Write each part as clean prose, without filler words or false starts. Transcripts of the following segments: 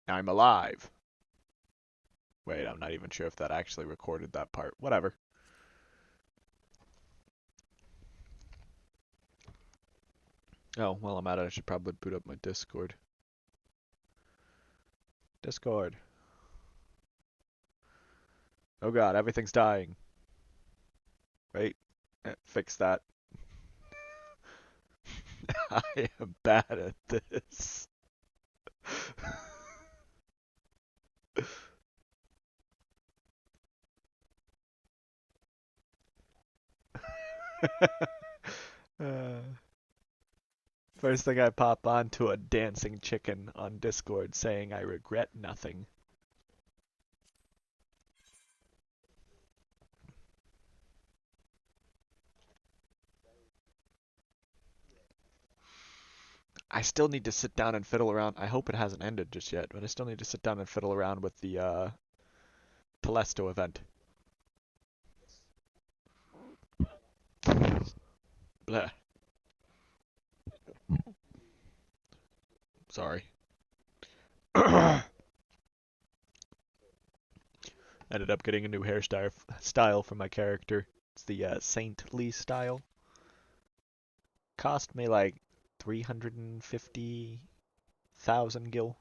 I'm alive. Wait, I'm not even sure if that actually recorded that part. Whatever. Oh, while I'm at it, I should probably boot up my Discord. Discord. Oh god, everything's dying. Wait, fix that. I am bad at this. uh, First thing I pop on to a dancing chicken on Discord saying I regret nothing. I still need to sit down and fiddle around. I hope it hasn't ended just yet, but I still need to sit down and fiddle around with the Telesto event. Bleh. Sorry. Ended up getting a new hairstyle for my character. It's the saintly style. Cost me like 350,000 gil.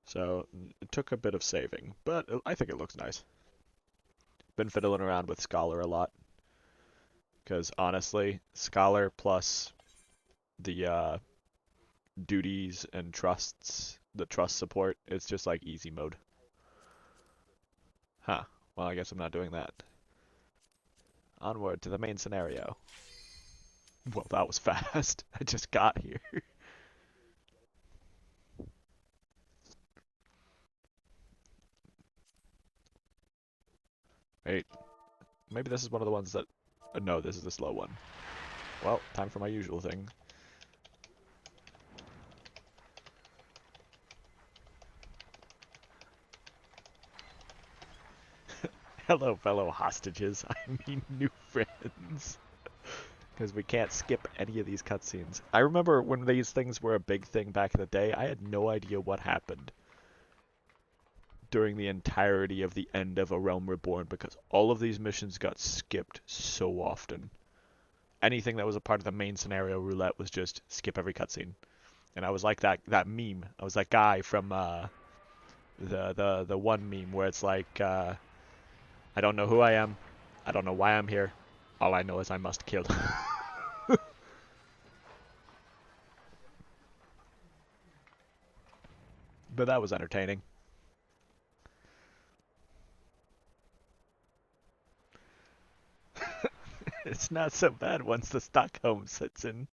So it took a bit of saving, but I think it looks nice. Been fiddling around with Scholar a lot. Because honestly, Scholar plus the duties and trusts, the trust support, it's just like easy mode. Huh. Well, I guess I'm not doing that. Onward to the main scenario. Well, that was fast. I just got here. Wait. Maybe this is one of the ones that... no, this is the slow one. Well, time for my usual thing. Hello, fellow hostages. I mean new friends. Because we can't skip any of these cutscenes. I remember when these things were a big thing back in the day, I had no idea what happened during the entirety of the end of A Realm Reborn because all of these missions got skipped so often. Anything that was a part of the main scenario roulette was just skip every cutscene. And I was like that meme. I was that guy from the one meme where it's like I don't know who I am. I don't know why I'm here. All I know is I must kill. But that was entertaining. It's not so bad once the Stockholm sits in.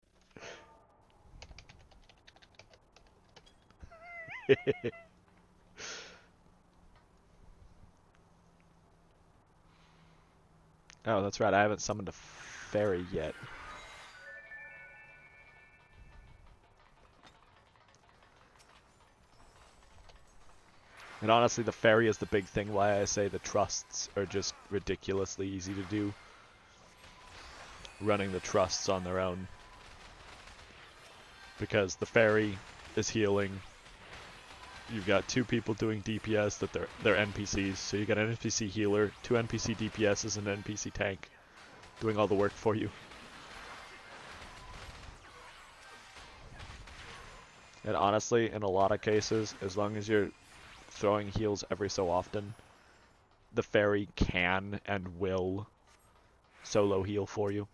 Oh, that's right. I haven't summoned a fairy yet. And honestly, the fairy is the big thing why I say the trusts are just ridiculously easy to do. Running the trusts on their own. Because the fairy is healing. You've got two people doing DPS that they're NPCs. So you got an NPC healer, two NPC DPSs, and an NPC tank doing all the work for you. And honestly, in a lot of cases, as long as you're throwing heals every so often, the fairy can and will solo heal for you.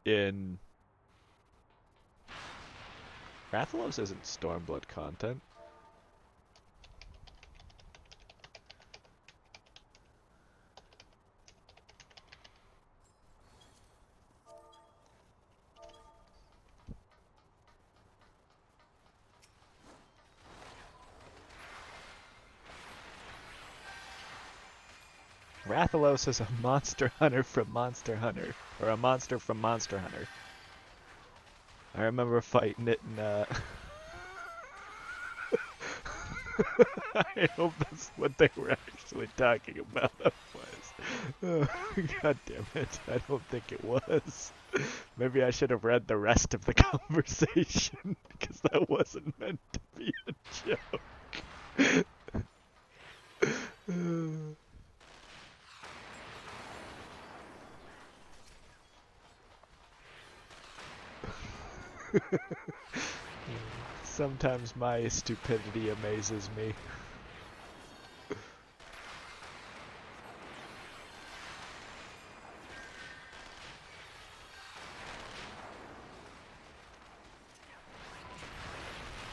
In Rathalos isn't Stormblood content. Rathalos is a monster hunter from Monster Hunter. Or a monster from Monster Hunter. I remember fighting it in, I hope that's what they were actually talking about was. Oh, God damn it. I don't think it was. Maybe I should have read the rest of the conversation, because that wasn't meant to be a joke. Sometimes my stupidity amazes me.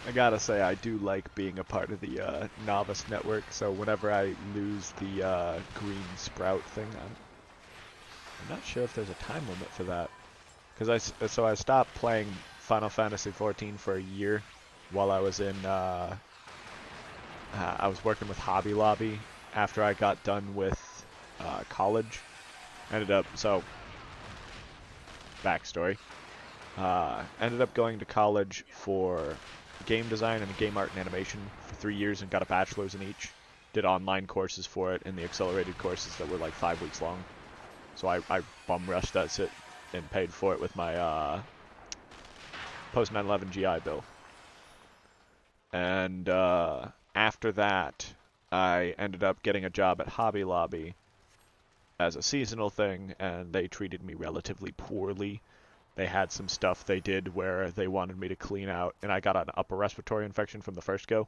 I gotta say, I do like being a part of the novice network, so whenever I lose the green sprout thing, I'm not sure if there's a time limit for that. Because I stopped playing Final Fantasy XIV for a year while I was in, I was working with Hobby Lobby after I got done with college. Backstory. Ended up going to college for game design and game art and animation for 3 years and got a bachelor's in each. Did online courses for it and the accelerated courses that were like 5 weeks long. So I bum rushed that shit and paid for it with my post 9/11 GI Bill. And after that, I ended up getting a job at Hobby Lobby as a seasonal thing, and they treated me relatively poorly. They had some stuff they did where they wanted me to clean out, and I got an upper respiratory infection from the first go.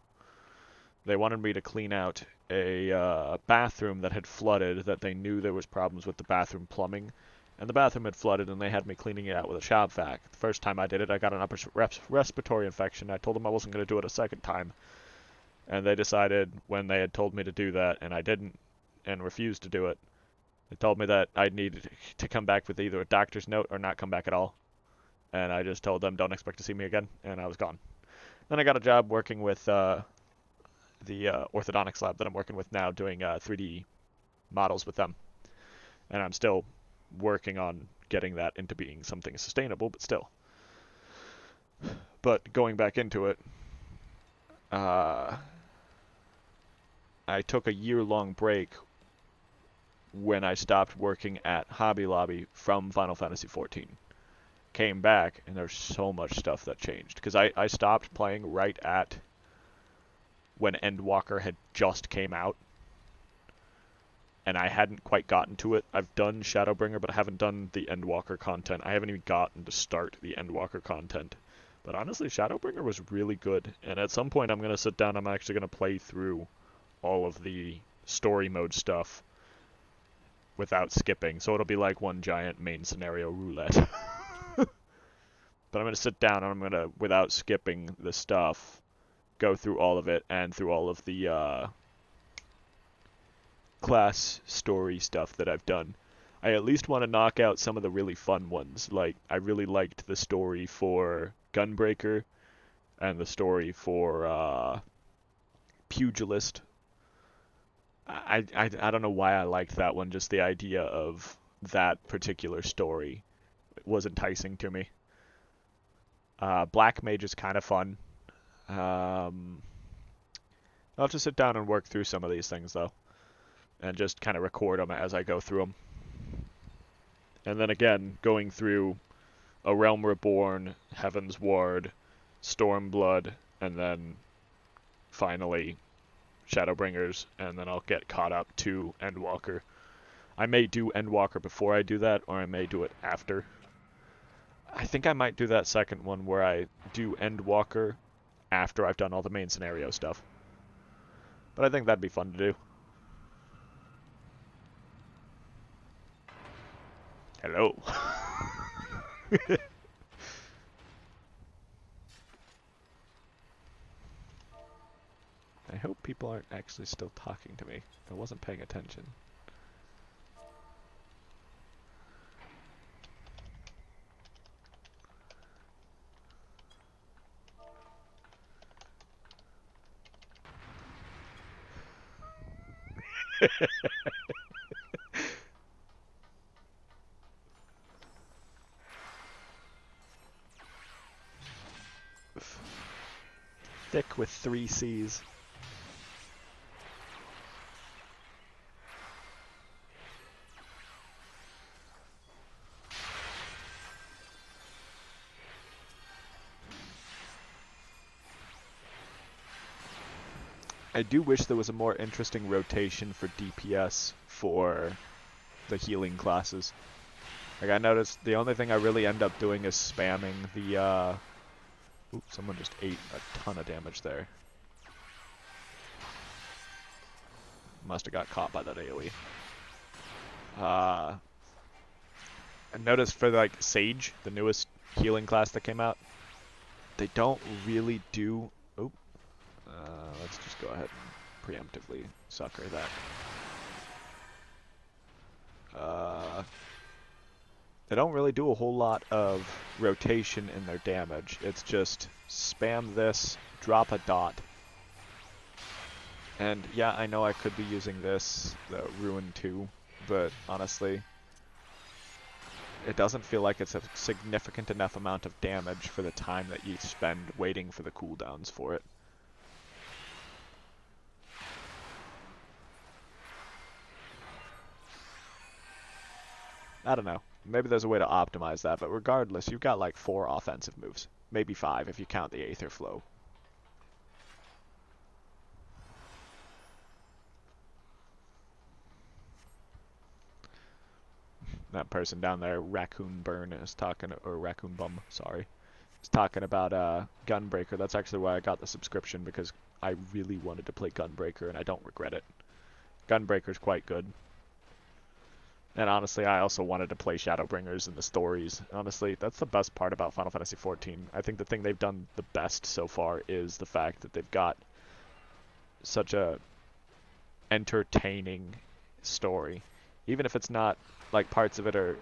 They wanted me to clean out a bathroom that had flooded, that they knew there was problems with the bathroom plumbing. And the bathroom had flooded, and they had me cleaning it out with a shop vac. The first time I did it, I got an upper respiratory infection. I told them I wasn't going to do it a second time. And they decided, when they had told me to do that, and I didn't, and refused to do it, they told me that I needed to come back with either a doctor's note or not come back at all. And I just told them, don't expect to see me again, and I was gone. Then I got a job working with the orthodontics lab that I'm working with now, doing 3D models with them. And I'm still working on getting that into being something sustainable, but still. But going back into it, I took a year-long break when I stopped working at Hobby Lobby from Final Fantasy XIV. Came back, and there's so much stuff that changed. Because I stopped playing right at when Endwalker had just came out. And I hadn't quite gotten to it. I've done Shadowbringer, but I haven't done the Endwalker content. I haven't even gotten to start the Endwalker content. But honestly, Shadowbringer was really good. And at some point I'm going to sit down, I'm actually going to play through all of the story mode stuff without skipping. So it'll be like one giant main scenario roulette. But I'm going to sit down and I'm going to, without skipping the stuff, go through all of it and through all of the class story stuff that I've done. I at least want to knock out some of the really fun ones. Like, I really liked the story for Gunbreaker and the story for Pugilist. I don't know why I liked that one, just the idea of that particular story was enticing to me. Black Mage is kind of fun. I'll just sit down and work through some of these things, though. And just kind of record them as I go through them. And then again, going through A Realm Reborn, Heaven's Ward, Stormblood, and then finally Shadowbringers, and then I'll get caught up to Endwalker. I may do Endwalker before I do that, or I may do it after. I think I might do that second one where I do Endwalker after I've done all the main scenario stuff. But I think that'd be fun to do. Hello. I hope people aren't actually still talking to me. I wasn't paying attention. Thick with 3 C's. I do wish there was a more interesting rotation for DPS for the healing classes. Like, I noticed the only thing I really end up doing is spamming the, oops, someone just ate a ton of damage there. Must have got caught by that AoE. I noticed for, like, Sage, the newest healing class that came out, they don't really do... Oh, let's just go ahead and preemptively sucker that. They don't really do a whole lot of rotation in their damage. It's just spam this, drop a dot. And yeah, I know I could be using this, the Ruin 2, but honestly, it doesn't feel like it's a significant enough amount of damage for the time that you spend waiting for the cooldowns for it. I don't know. Maybe there's a way to optimize that, but regardless, you've got like 4 offensive moves. Maybe 5 if you count the Aether Flow. That person down there, Raccoon Burn, is talking, or Raccoon Bum, sorry, is talking about Gunbreaker. That's actually why I got the subscription, because I really wanted to play Gunbreaker, and I don't regret it. Gunbreaker's quite good. And honestly, I also wanted to play Shadowbringers and the stories. Honestly, that's the best part about Final Fantasy XIV. I think the thing they've done the best so far is the fact that they've got such a entertaining story. Even if it's not, like, parts of it are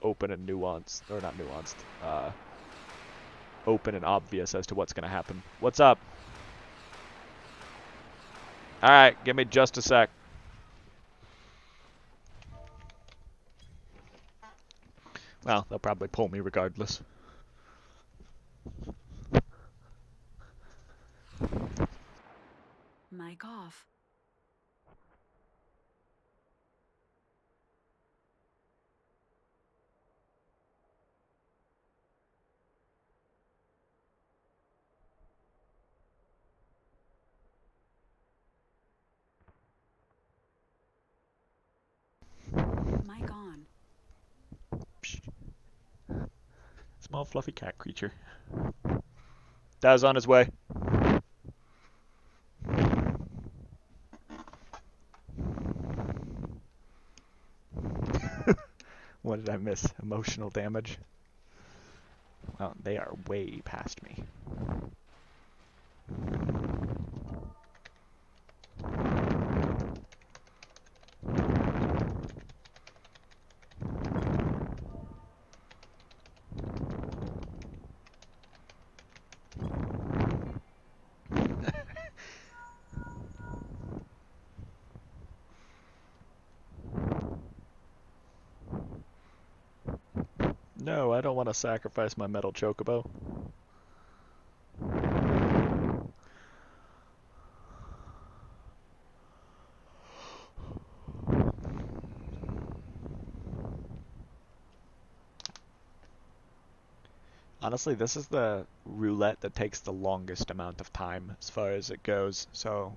open and nuanced, or not nuanced, open and obvious as to what's going to happen. What's up? Alright, give me just a sec. Well, they'll probably pull me regardless. Mic off. Mic on. Small fluffy cat creature. Dad's on his way. What did I miss? Emotional damage? Well, they are way past me. No, I don't want to sacrifice my metal chocobo. Honestly, this is the roulette that takes the longest amount of time as far as it goes, so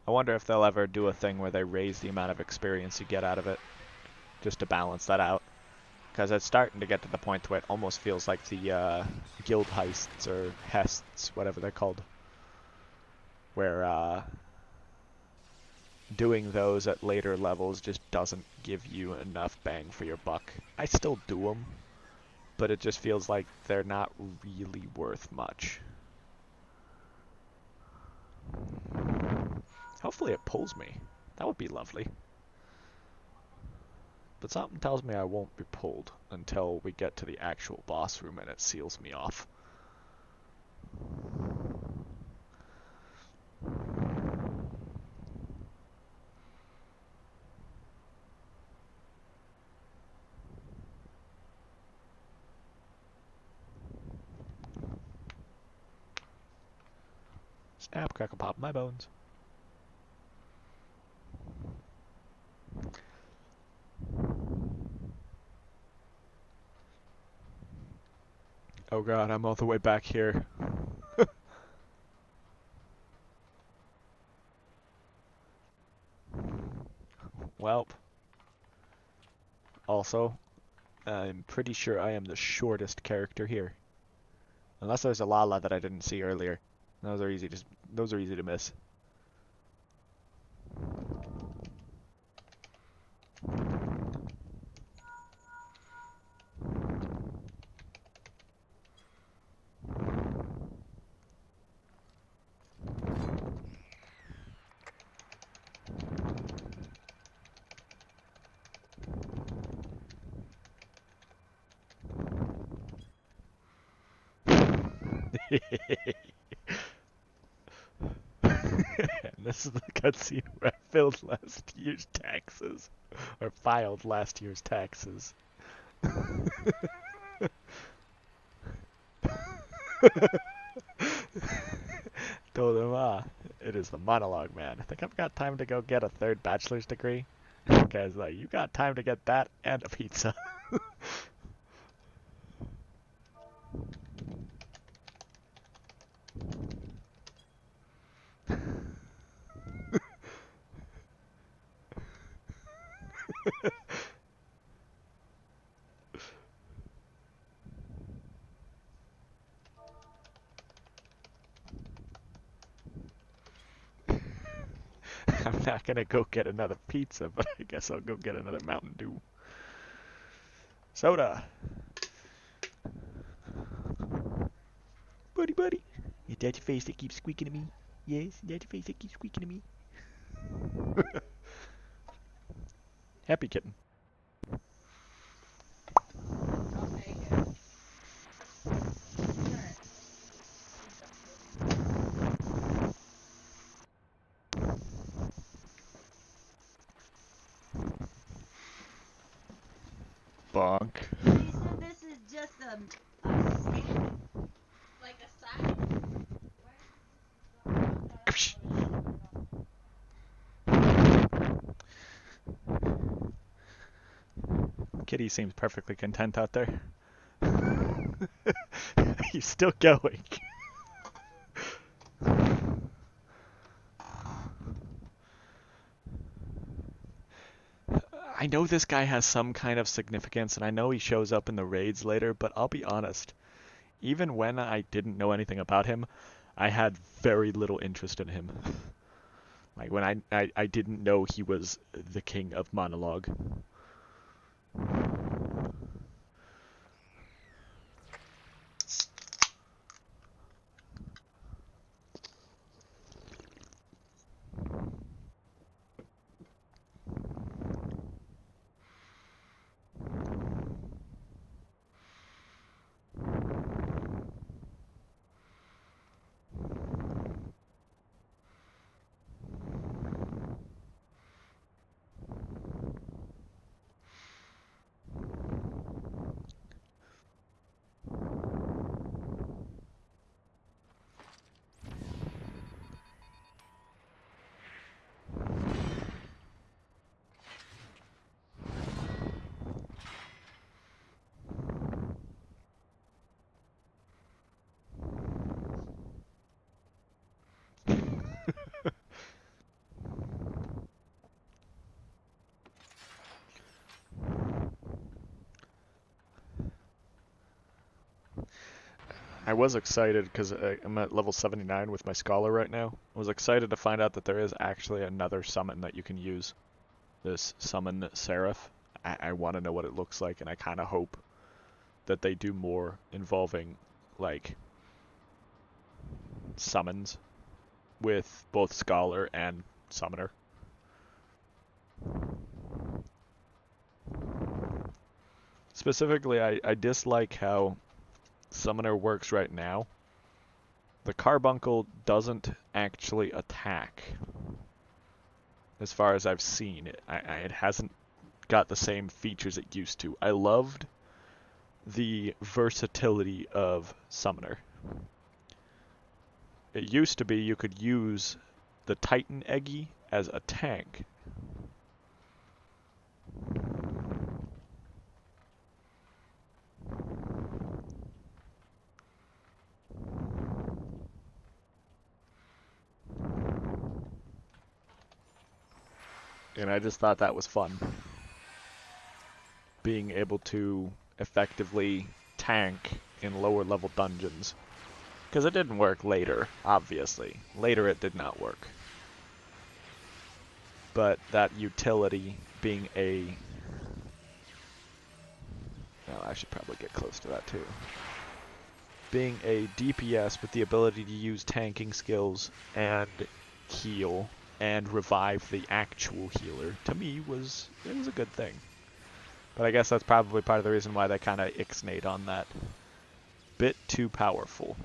I wonder if they'll ever do a thing where they raise the amount of experience you get out of it, just to balance that out. Because it's starting to get to the point where it almost feels like the guild heists, or hests, whatever they're called, where doing those at later levels just doesn't give you enough bang for your buck. I still do them, but it just feels like they're not really worth much. Hopefully it pulls me. That would be lovely. But something tells me I won't be pulled until we get to the actual boss room and it seals me off. Snap, crackle, pop my bones. Oh god, I'm all the way back here. Welp. Also, I'm pretty sure I am the shortest character here. Unless there's a Lala that I didn't see earlier. Those are easy to miss. And this is the cutscene where I filled last year's taxes. Or filed last year's taxes. Told him, it is the monologue man. I think I've got time to go get a third bachelor's degree. Guy's like, you got time to get that and a pizza. I'm not gonna go get another pizza, but I guess I'll go get another Mountain Dew. Soda! Buddy, buddy. Is that your face that keeps squeaking at me? Yes, is that your face that keeps squeaking at me? Happy kitten. Bonk. He said this is just a stand, like a side. Kitty seems perfectly content out there. He's still going. I know this guy has some kind of significance, and I know he shows up in the raids later, but I'll be honest. Even when I didn't know anything about him, I had very little interest in him. Like when I didn't know he was the king of monologue. I was excited because I'm at level 79 with my Scholar right now. I was excited to find out that there is actually another summon that you can use. This Summon Seraph. I want to know what it looks like, and I kind of hope that they do more involving, like, summons with both Scholar and Summoner. Specifically, I dislike how Summoner works right now. The Carbuncle doesn't actually attack. As far as I've seen, it hasn't got the same features it used to. I loved the versatility of Summoner. It used to be you could use the Titan Eggy as a tank. And I just thought that was fun. Being able to effectively tank in lower level dungeons. Because it didn't work later, obviously. Later it did not work. But that utility being a... Well, I should probably get close to that too. Being a DPS with the ability to use tanking skills and heal and revive the actual healer, to me it was a good thing. But I guess that's probably part of the reason why they kind of ixnayed on that. Bit too powerful.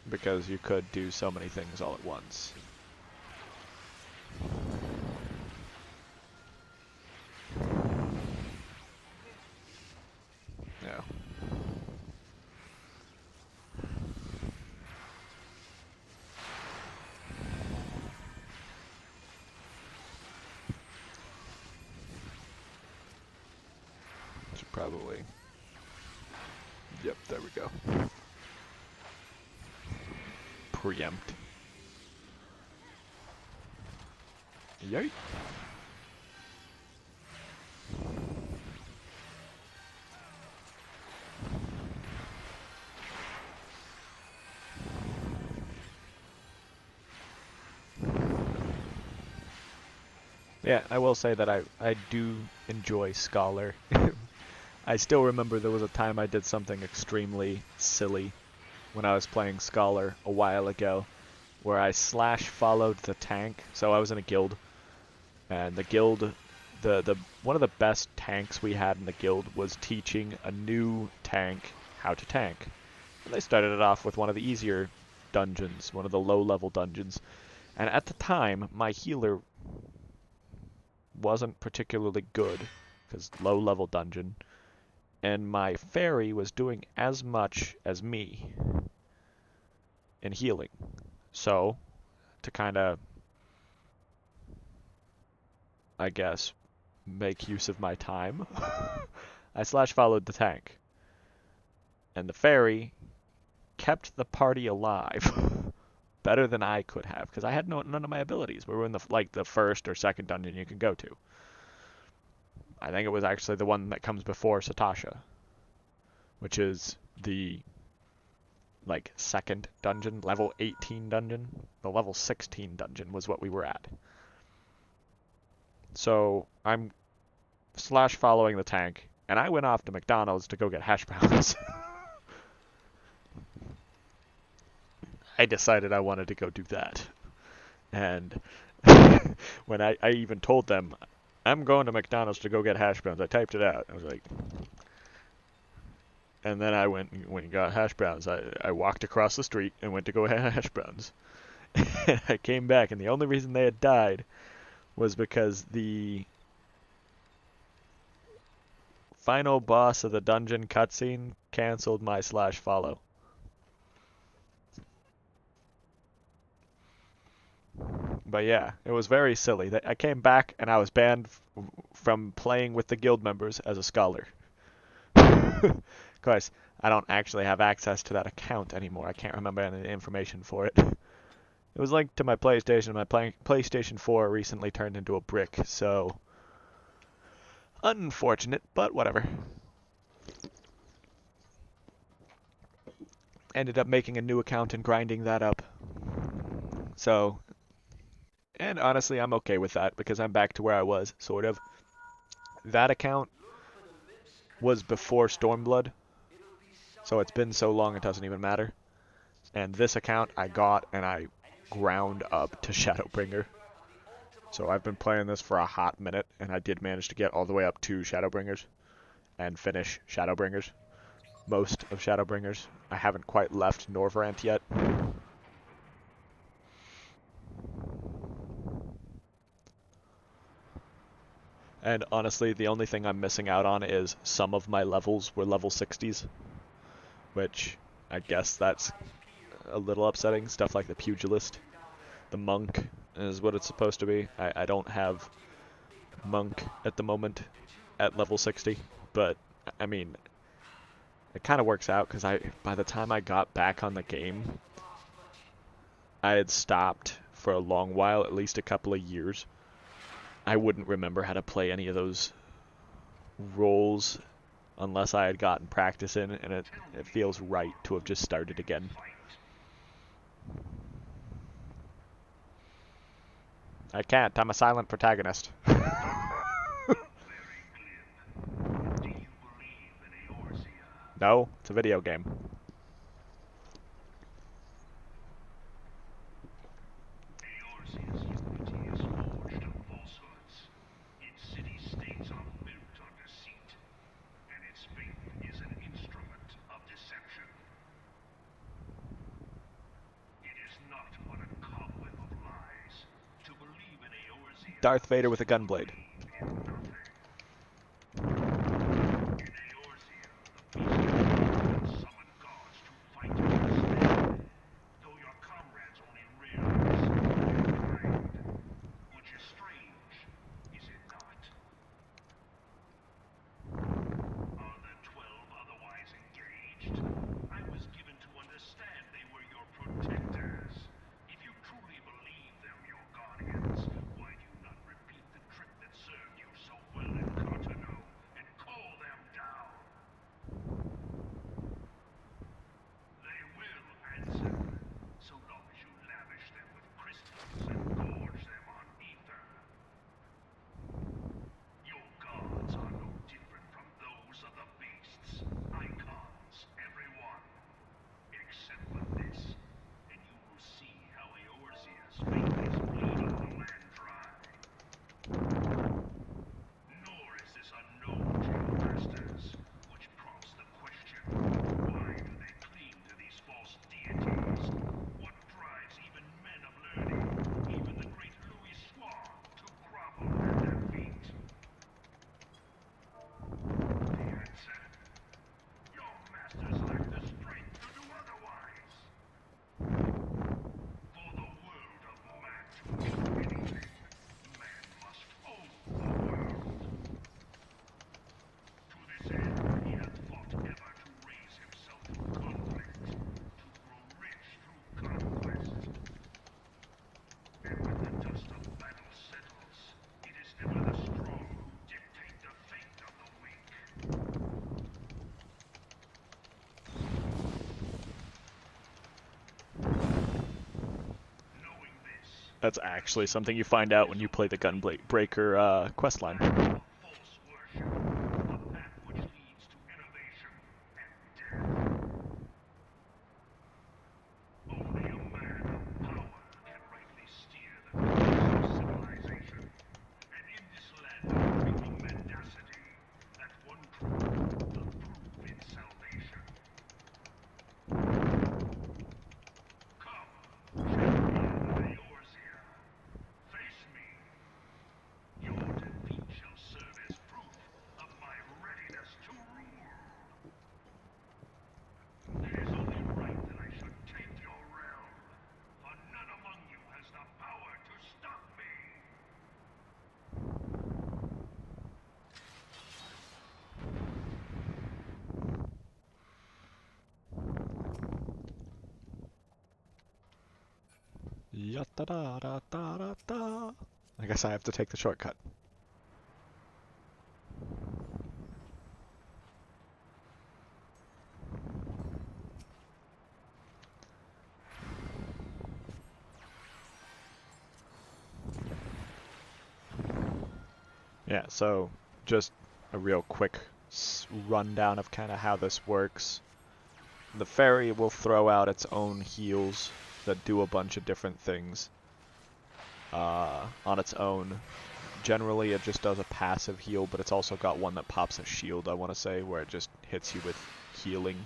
Because you could do so many things all at once. Yeah. Should probably... Yep, there we go. Preempt. Yay. Yeah, I will say that I do enjoy Scholar. I still remember there was a time I did something extremely silly when I was playing Scholar a while ago, where I slash followed the tank. So I was in a guild, and the guild, the one of the best tanks we had in the guild was teaching a new tank how to tank. And they started it off with one of the easier dungeons, one of the low-level dungeons. And at the time, my healer wasn't particularly good, because low-level dungeon, and my fairy was doing as much as me in healing. So, to kind of, I guess, make use of my time, I slash followed the tank. And the fairy kept the party alive better than I could have, because I had none of my abilities. We were in the first or second dungeon you can go to. I think it was actually the one that comes before Satasha, which is the second dungeon, level 18 dungeon. The level 16 dungeon was what we were at. So I'm slash following the tank, and I went off to McDonald's to go get hash browns. I decided I wanted to go do that. And when I even told them, I'm going to McDonald's to go get hash browns, I typed it out. I was like... And then I went and got hash browns. I walked across the street and went to go have hash browns. And I came back, and the only reason they had died was because the final boss of the dungeon cutscene canceled my slash follow. But yeah, it was very silly. I came back and I was banned from playing with the guild members as a scholar. Of course, I don't actually have access to that account anymore. I can't remember any information for it. It was linked to my PlayStation. My PlayStation 4 recently turned into a brick, so... Unfortunate, but whatever. Ended up making a new account and grinding that up. So... And honestly, I'm okay with that, because I'm back to where I was, sort of. That account was before Stormblood, so it's been so long it doesn't even matter. And this account I got, and I ground up to Shadowbringer. So I've been playing this for a hot minute, and I did manage to get all the way up to Shadowbringers, and finish Shadowbringers. Most of Shadowbringers. I haven't quite left Norvrant yet. And honestly, the only thing I'm missing out on is some of my levels were level 60s, which I guess that's a little upsetting. Stuff like the Pugilist, the Monk is what it's supposed to be. I don't have Monk at the moment at level 60, but I mean, it kind of works out because by the time I got back on the game, I had stopped for a long while, at least a couple of years. I wouldn't remember how to play any of those roles unless I had gotten practice in, and it feels right to have just started again. I can't, I'm a silent protagonist. No, it's a video game. Darth Vader with a gunblade. That's actually something you find out when you play the Gunbreaker questline. Ya-da-da-da-da-da-da. I guess I have to take the shortcut. Yeah, so just a real quick rundown of kind of how this works. The fairy will throw out its own heals that do a bunch of different things on its own. Generally, it just does a passive heal, but it's also got one that pops a shield, I want to say, where it just hits you with healing,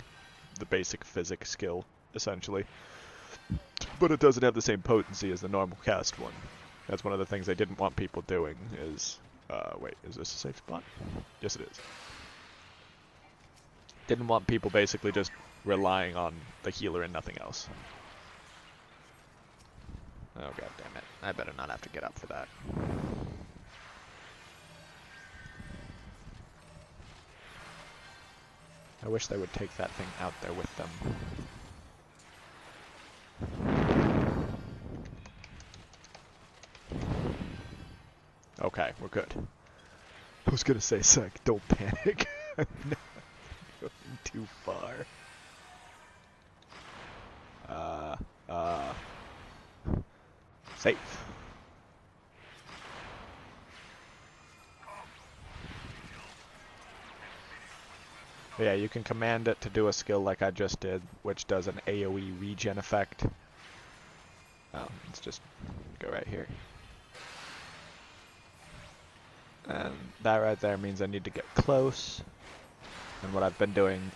the basic physic skill, essentially. But it doesn't have the same potency as the normal cast one. That's one of the things I didn't want people doing, is... wait, is this a safe spot? Yes, it is. Didn't want people basically just relying on the healer and nothing else. Oh, god damn it. I better not have to get up for that. I wish they would take that thing out there with them. Okay, we're good. I was gonna say, Sec, don't panic. I'm not going too far. Safe. But yeah, you can command it to do a skill like I just did, which does an AoE regen effect. Oh, let's just go right here. And that right there means I need to get close. And what I've been doing,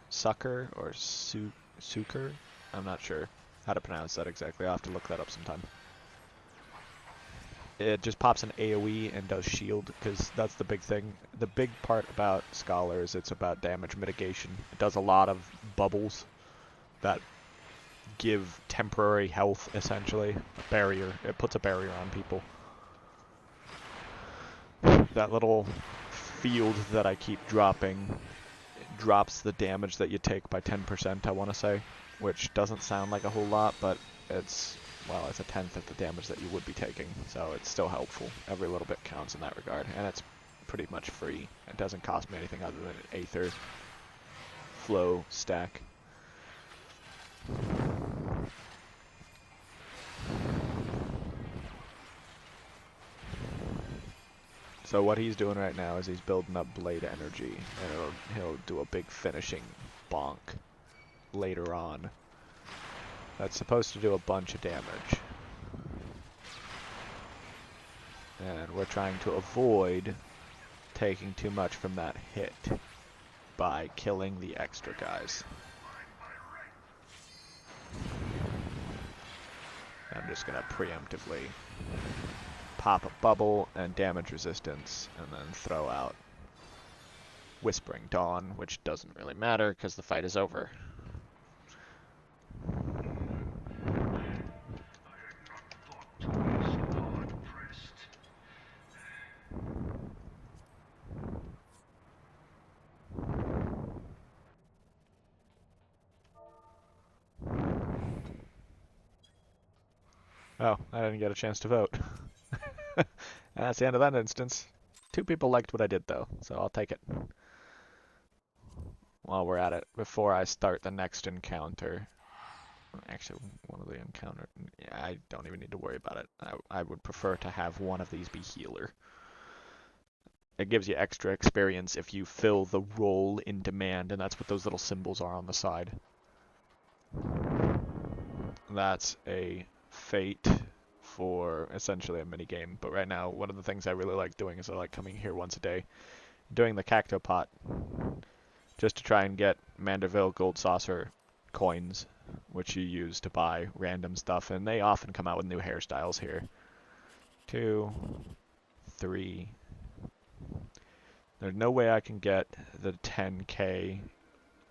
sucker or sucker? I'm not sure how to pronounce that exactly. I'll have to look that up sometime. It just pops an AoE and does shield, because that's the big thing. The big part about Scholar is it's about damage mitigation. It does a lot of bubbles that give temporary health, essentially. A barrier. It puts a barrier on people. That little field that I keep dropping drops the damage that you take by 10%, I want to say. Which doesn't sound like a whole lot, but it's, well, it's a tenth of the damage that you would be taking, so it's still helpful. Every little bit counts in that regard, and it's pretty much free. It doesn't cost me anything other than an Aether flow stack. So what he's doing right now is he's building up blade energy, and he'll do a big finishing bonk later on. That's supposed to do a bunch of damage. And we're trying to avoid taking too much from that hit by killing the extra guys. I'm just gonna preemptively pop a bubble and damage resistance, and then throw out Whispering Dawn, which doesn't really matter because the fight is over. Oh, I didn't get a chance to vote. And that's the end of that instance. 2 people liked what I did, though, so I'll take it. While we're at it, before I start the next encounter. Actually, one of the encounter... Yeah, I don't even need to worry about it. I would prefer to have one of these be healer. It gives you extra experience if you fill the role in demand, and that's what those little symbols are on the side. That's a fate for essentially a minigame, but right now one of the things I really like doing is I like coming here once a day, doing the Cactopot, just to try and get Manderville Gold Saucer coins, which you use to buy random stuff, and they often come out with new hairstyles here. 2, 3. There's no way I can get the 10k,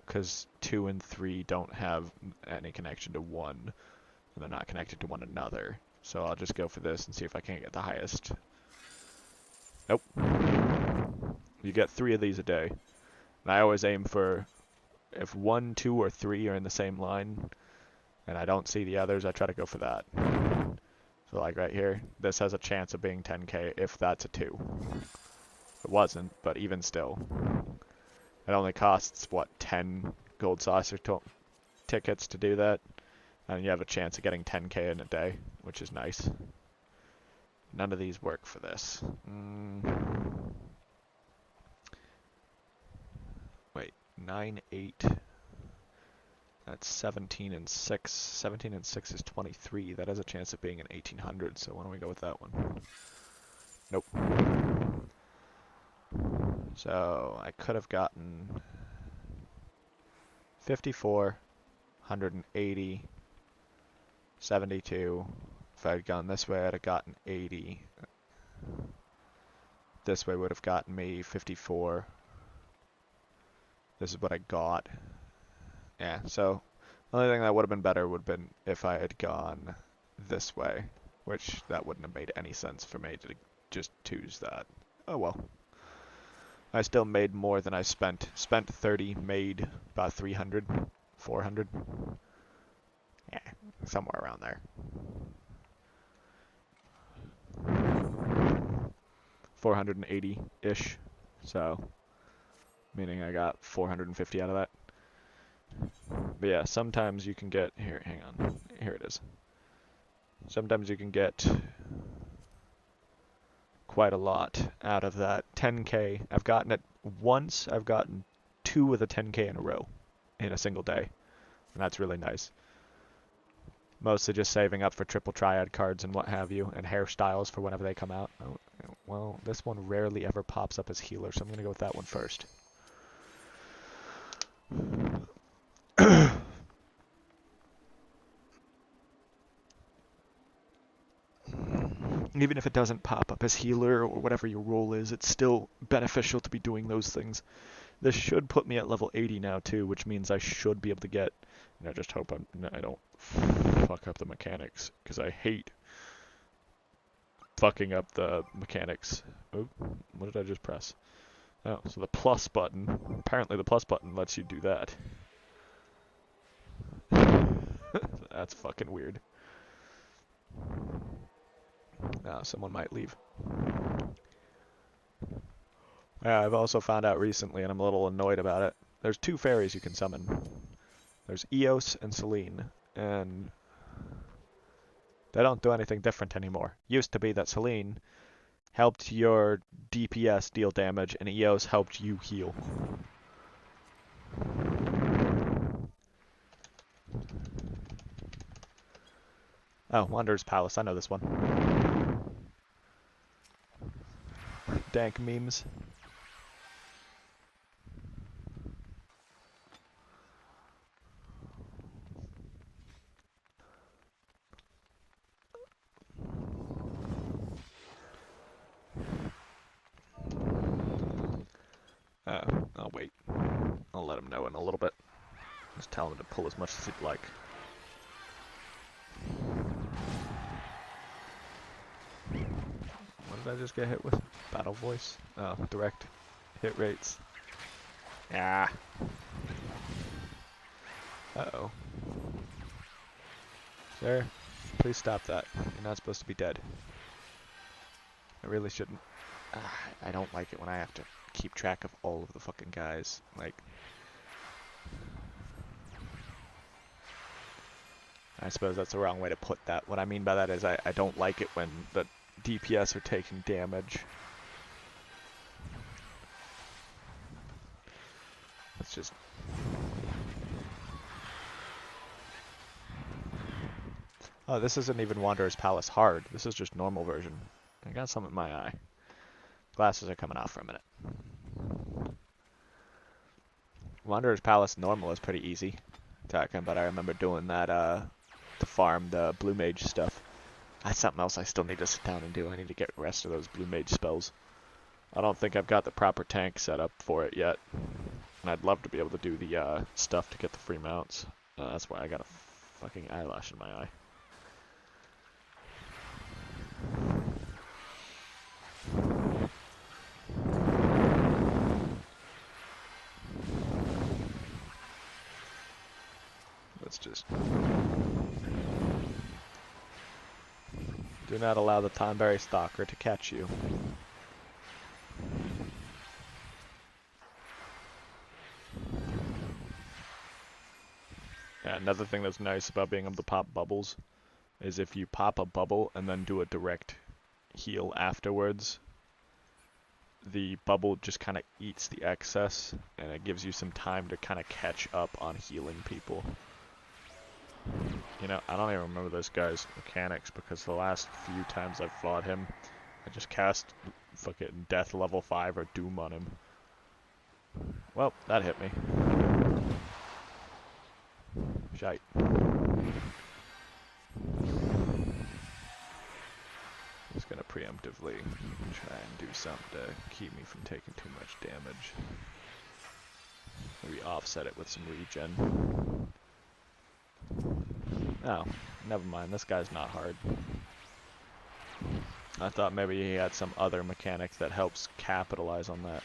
because 2 and 3 don't have any connection to 1, and they're not connected to one another. So I'll just go for this and see if I can't get the highest. Nope. You get 3 of these a day. And I always aim for, if 1, 2, or 3 are in the same line, and I don't see the others, I try to go for that. So like right here, this has a chance of being 10k if that's a 2. It wasn't, but even still. It only costs, what, 10 gold saucer tickets to do that? And you have a chance of getting 10k in a day, which is nice. None of these work for this. Wait, 9, 8. That's 17 and 6. 17 and 6 is 23. That has a chance of being an 1800, so why don't we go with that one? Nope. So, I could have gotten 54, 180, 72. If I had gone this way, I'd have gotten 80. This way would have gotten me 54. This is what I got. Yeah, so the only thing that would have been better would have been if I had gone this way, which that wouldn't have made any sense for me to just choose that. Oh well. I still made more than I spent. Spent 30, made about 300, 400. Yeah, somewhere around there. 480-ish. So, meaning I got 450 out of that. But yeah, sometimes you can get, here, hang on, here it is. Sometimes you can get quite a lot out of that 10k. I've gotten it once, I've gotten 2 with a 10k in a row in a single day. And that's really nice. Mostly just saving up for triple triad cards and what have you, and hairstyles for whenever they come out. Oh, well, this one rarely ever pops up as healer, so I'm going to go with that one first. Even if it doesn't pop up as healer or whatever your role is, it's still beneficial to be doing those things. This should put me at level 80 now too, which means I should be able to get, I just hope I don't fuck up the mechanics, because I hate fucking up the mechanics. Oh, what did I just press? Oh, so the plus button, apparently the plus button lets you do that. That's fucking weird. Now someone might leave. Yeah, I've also found out recently, and I'm a little annoyed about it. There's 2 fairies you can summon. There's Eos and Selene, and they don't do anything different anymore. Used to be that Selene helped your DPS deal damage, and Eos helped you heal. Oh, Wanderer's Palace. I know this one. Dank memes. I'll wait. I'll let him know in a little bit. Just tell him to pull as much as he'd like. What did I just get hit with? Battle voice? Oh, direct hit rates. Ah. Uh-oh. Sir, please stop that. You're not supposed to be dead. I really shouldn't. I don't like it when I have to keep track of all of the fucking guys. Like, I suppose that's the wrong way to put that. What I mean by that is I don't like it when the DPS are taking damage. It's just... Oh, this isn't even Wanderer's Palace hard. This is just normal version. I got some in my eye. Glasses are coming off for a minute. Wanderer's Palace normal is pretty easy. Talking about, I remember doing that to farm the Blue Mage stuff. That's something else I still need to sit down and do. I need to get the rest of those Blue Mage spells. I don't think I've got the proper tank set up for it yet. And I'd love to be able to do the stuff to get the free mounts. That's why I got a fucking eyelash in my eye. Let's just... Do not allow the Tonberry Stalker to catch you. Yeah, another thing that's nice about being able to pop bubbles is if you pop a bubble and then do a direct heal afterwards, the bubble just kind of eats the excess, and it gives you some time to kind of catch up on healing people. You know, I don't even remember this guy's mechanics because the last few times I've fought him, I just cast fucking Death level 5 or Doom on him. Well, that hit me. Shite. Just gonna preemptively try and do something to keep me from taking too much damage. Maybe offset it with some regen. Oh, never mind. This guy's not hard. I thought maybe he had some other mechanic that helps capitalize on that.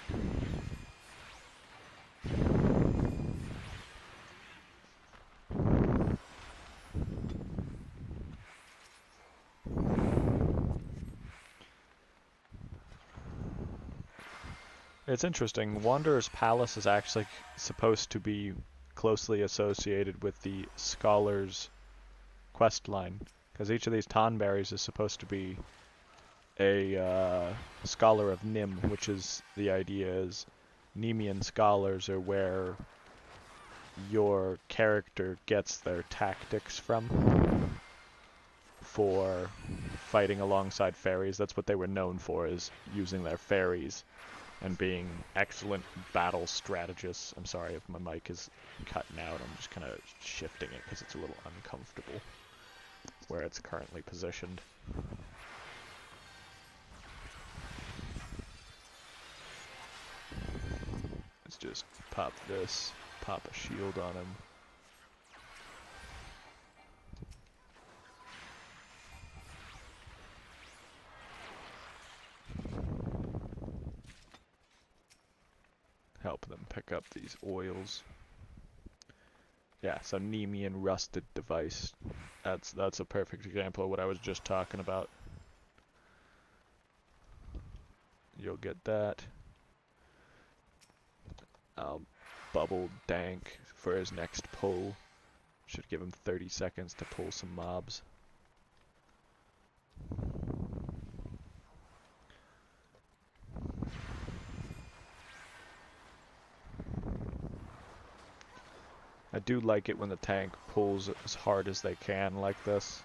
It's interesting. Wanderer's Palace is actually supposed to be closely associated with the Scholar's quest line, because each of these Tonberries is supposed to be a Scholar of Nim, which is the idea is Nemean scholars are where your character gets their tactics from for fighting alongside fairies. That's what they were known for, is using their fairies and being excellent battle strategists. I'm sorry if my mic is cutting out. I'm just kind of shifting it because it's a little uncomfortable where it's currently positioned. Let's just pop this, pop a shield on him. Help them pick up these oils. Yeah, so Nemean rusted device. That's a perfect example of what I was just talking about. You'll get that. Bubble Dank for his next pull. Should give him 30 seconds to pull some mobs. I do like it when the tank pulls as hard as they can like this.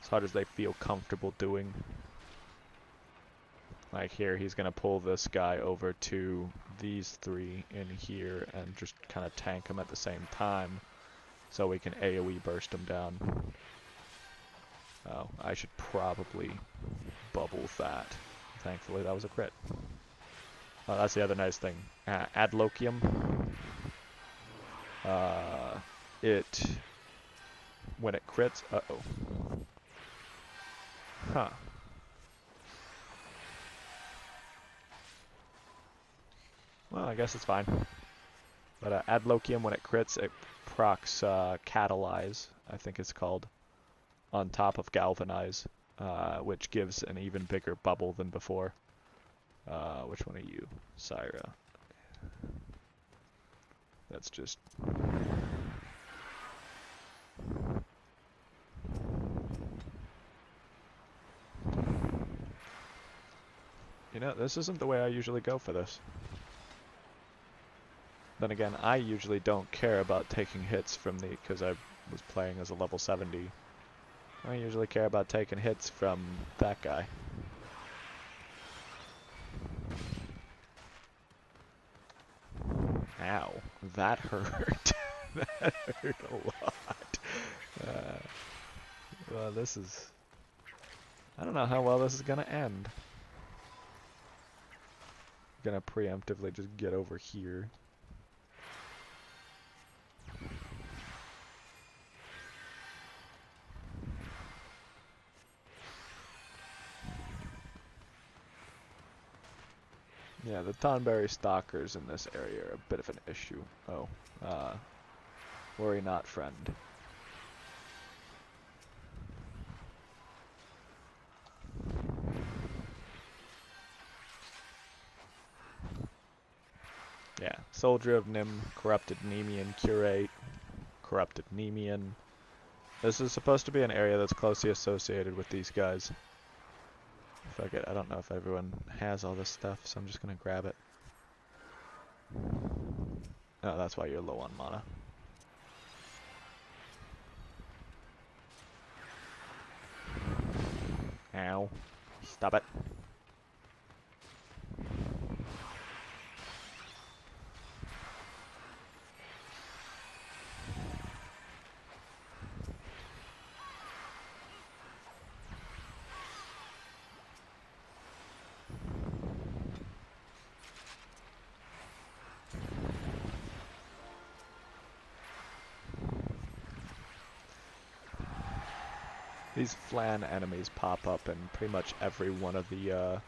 As hard as they feel comfortable doing. Like here, he's gonna pull this guy over to these three in here and just kind of tank them at the same time so we can AoE burst them down. Oh, I should probably bubble that. Thankfully, that was a crit. Oh, that's the other nice thing. Adloquium. When it crits, Huh. Well, I guess it's fine. But Adloquium, when it crits, it procs Catalyze, I think it's called, on top of Galvanize, which gives an even bigger bubble than before. Which one are you? Syra. That's just... You know, this isn't the way I usually go for this. Then again, I usually don't care about taking hits from the... because I was playing as a level 70. I usually care about taking hits from that guy. Ow. That hurt. That hurt a lot. Well, this is... I don't know how well this is gonna end. Gonna preemptively just get over here. Yeah, the Tonberry stalkers in this area are a bit of an issue. Oh, worry not, friend. Yeah, Soldier of Nim, Corrupted Nemean, Curate, Corrupted Nemean. This is supposed to be an area that's closely associated with these guys. Fuck it, I don't know if everyone has all this stuff, so I'm just gonna grab it. Oh, that's why you're low on mana. Ow. Stop it. These Flan enemies pop up in pretty much every one of the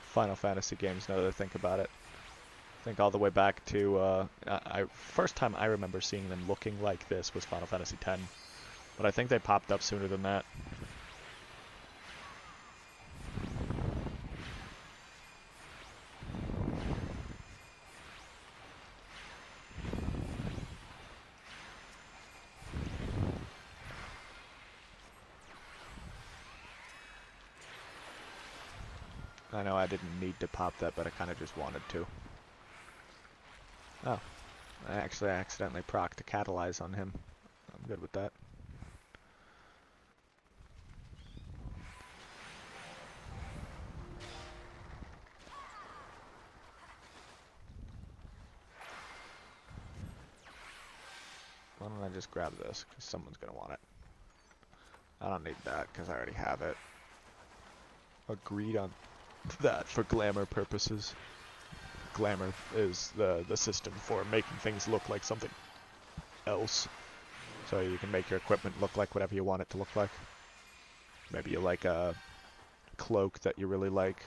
Final Fantasy games, now that I think about it. I think all the way back to, first time I remember seeing them looking like this was Final Fantasy X. But I think they popped up sooner than that. I know I didn't need to pop that, but I kind of just wanted to. Oh. I actually accidentally procced to catalyze on him. I'm good with that. Why don't I just grab this, because someone's going to want it. I don't need that, because I already have it. Agreed on that for glamour purposes. Glamour is the system for making things look like something else. So you can make your equipment look like whatever you want it to look like. Maybe you like a cloak that you really like,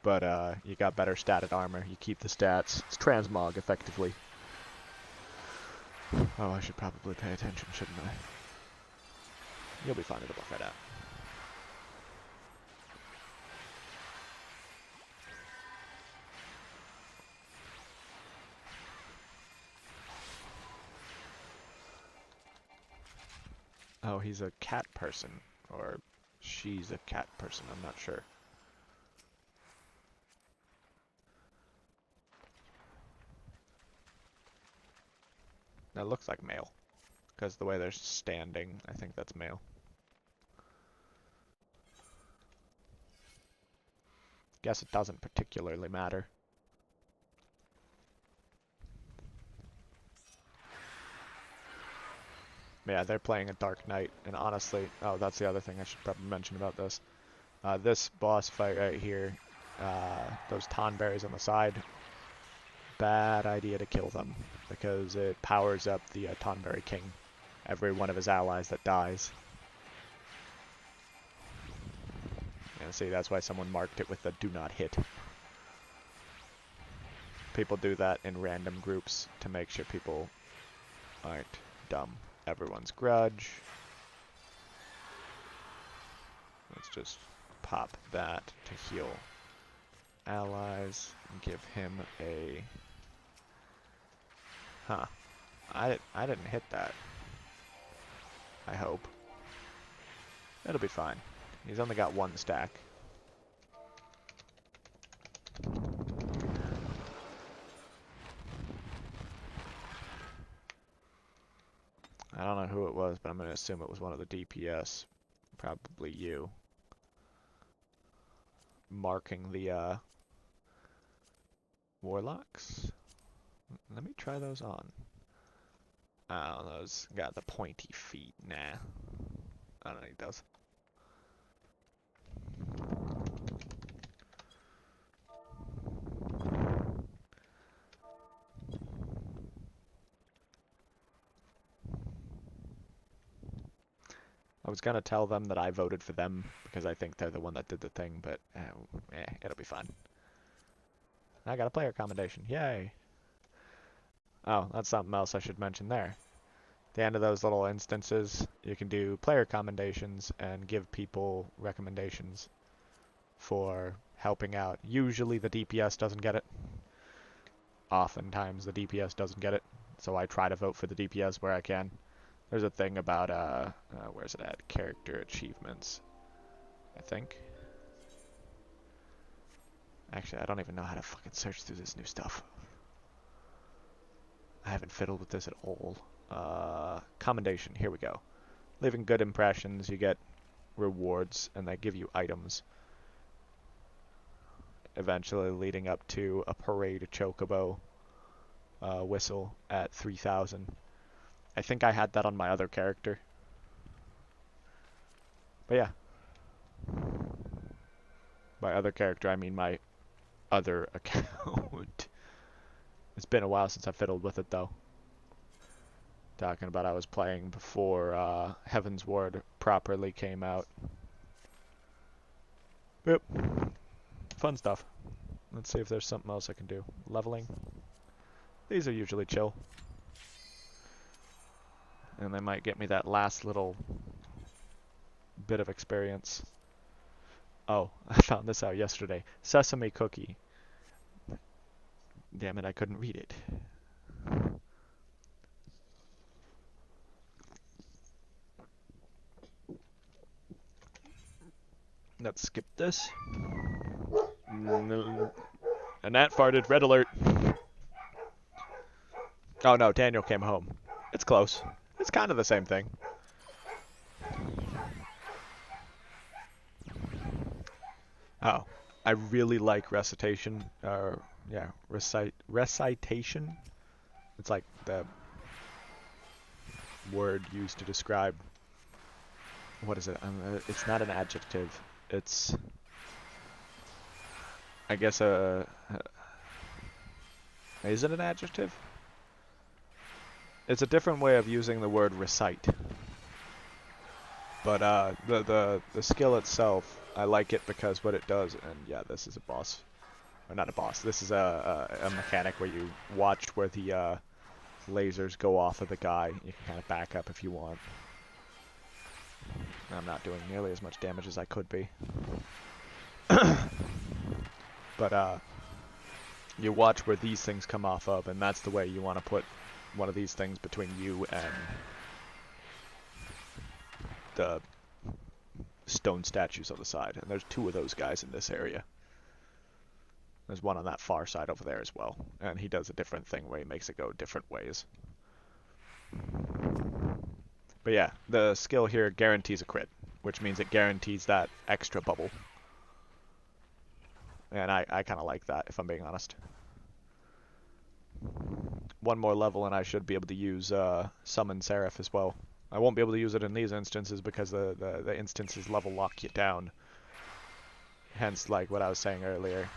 but you got better statted armor. You keep the stats. It's transmog, effectively. Oh, I should probably pay attention, shouldn't I? You'll be fine, it'll work right out. Oh, he's a cat person. Or she's a cat person, I'm not sure. That looks like male. Because the way they're standing, I think that's male. Guess it doesn't particularly matter. Yeah, they're playing a Dark Knight, and honestly, oh, that's the other thing I should probably mention about this. This boss fight right here, those Tonberries on the side, bad idea to kill them, because it powers up the Tonberry King, every one of his allies that dies. Yeah, see, that's why someone marked it with the do not hit. People do that in random groups to make sure people aren't dumb. Everyone's grudge. Let's just pop that to heal allies and give him a... Huh. I didn't hit that. I hope. It'll be fine. He's only got one stack. I don't know who it was, but I'm going to assume it was one of the DPS. Probably you. Marking the, warlocks? Let me try those on. Oh, those got the pointy feet. Nah. I don't need those. I was gonna tell them that I voted for them because I think they're the one that did the thing, but it'll be fine. I got a player commendation. Yay! Oh, that's something else I should mention there. At the end of those little instances, you can do player commendations and give people recommendations for helping out. Usually the DPS doesn't get it. Oftentimes the DPS doesn't get it, so I try to vote for the DPS where I can. There's a thing about, where's it at? Character achievements, I think. Actually, I don't even know how to fucking search through this new stuff. I haven't fiddled with this at all. Commendation, here we go. Leaving good impressions, you get rewards, and they give you items. Eventually leading up to a parade chocobo whistle at 3,000. I think I had that on my other character. But yeah. By other character, I mean my other account. It's been a while since I fiddled with it, though. Talking about I was playing before Heaven's Ward properly came out. Yep. Fun stuff. Let's see if there's something else I can do. Leveling. These are usually chill. And they might get me that last little bit of experience. Oh, I found this out yesterday. Sesame cookie. Damn it, I couldn't read it. Let's skip this. Annette farted. Red alert. Oh no, Daniel came home. It's close. It's kind of the same thing. Oh, I really like recitation. Yeah, recitation. It's like the word used to describe. What is it? It's not an adjective. It's, I guess, is it an adjective? It's a different way of using the word recite. But the skill itself, I like it because what it does, and yeah, this is a boss, or not a boss. This is a mechanic where you watch where the lasers go off of the guy. You can kind of back up if you want. I'm not doing nearly as much damage as I could be. But you watch where these things come off of, and that's the way you want to put one of these things between you and the stone statues on the side. And there's 2 of those guys in this area. There's one on that far side over there as well. And he does a different thing where he makes it go different ways. But yeah, the skill here guarantees a crit, which means it guarantees that extra bubble. And I kind of like that, if I'm being honest. One more level and I should be able to use Summon Seraph as well. I won't be able to use it in these instances because the instances level lock you down. Hence, like what I was saying earlier.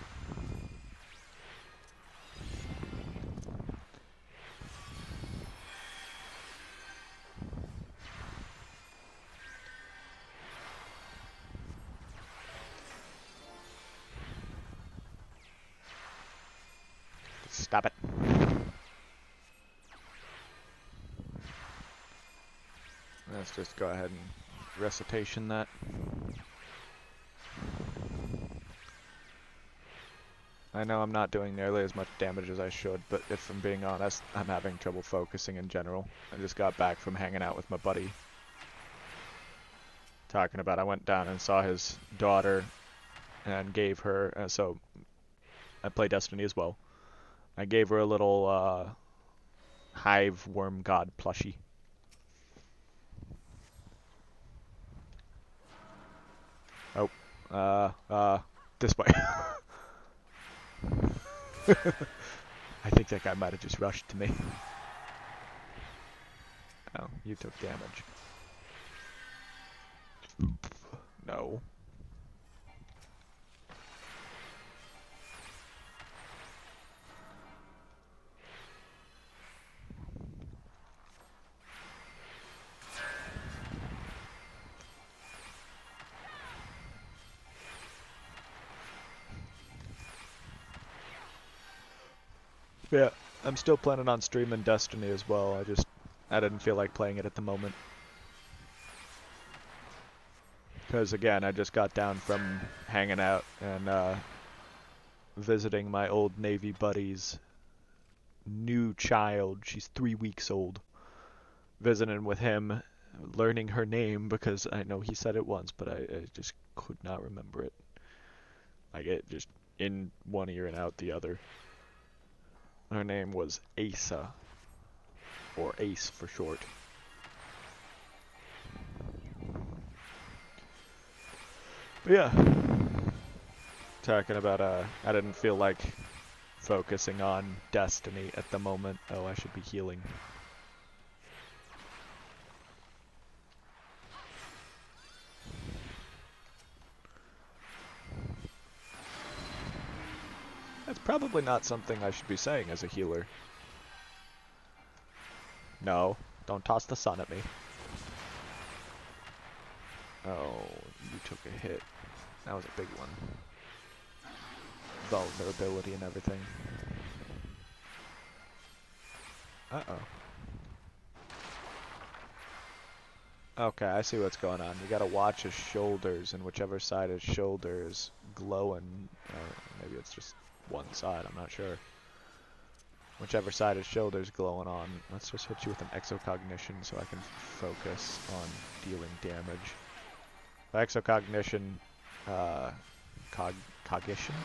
Stop it. Let's just go ahead and recitation that. I know I'm not doing nearly as much damage as I should, but if I'm being honest, I'm having trouble focusing in general. I just got back from hanging out with my buddy. Talking about I went down and saw his daughter and gave her, so I play Destiny as well. I gave her a little hive worm god plushie. Oh, this way. I think that guy might have just rushed to me. Oh, you took damage. No. Yeah, I'm still planning on streaming Destiny as well. I didn't feel like playing it at the moment. Because again, I just got down from hanging out and visiting my old Navy buddy's new child. She's 3 weeks old. Visiting with him, learning her name because I know he said it once, but I just could not remember it. Like it just in one ear and out the other. Her name was Asa, or Ace for short. But yeah, talking about I didn't feel like focusing on Destiny at the moment. Oh, I should be healing. That's probably not something I should be saying as a healer. No, don't toss the sun at me. Oh, you took a hit. That was a big one. Vulnerability and everything. Uh-oh. Okay, I see what's going on. You gotta watch his shoulders, and whichever side his shoulder is glowing, maybe it's just one side, I'm not sure. Whichever side his shoulder's glowing on. Let's just hit you with an exocognition so I can focus on dealing damage. By exocognition, Cognition.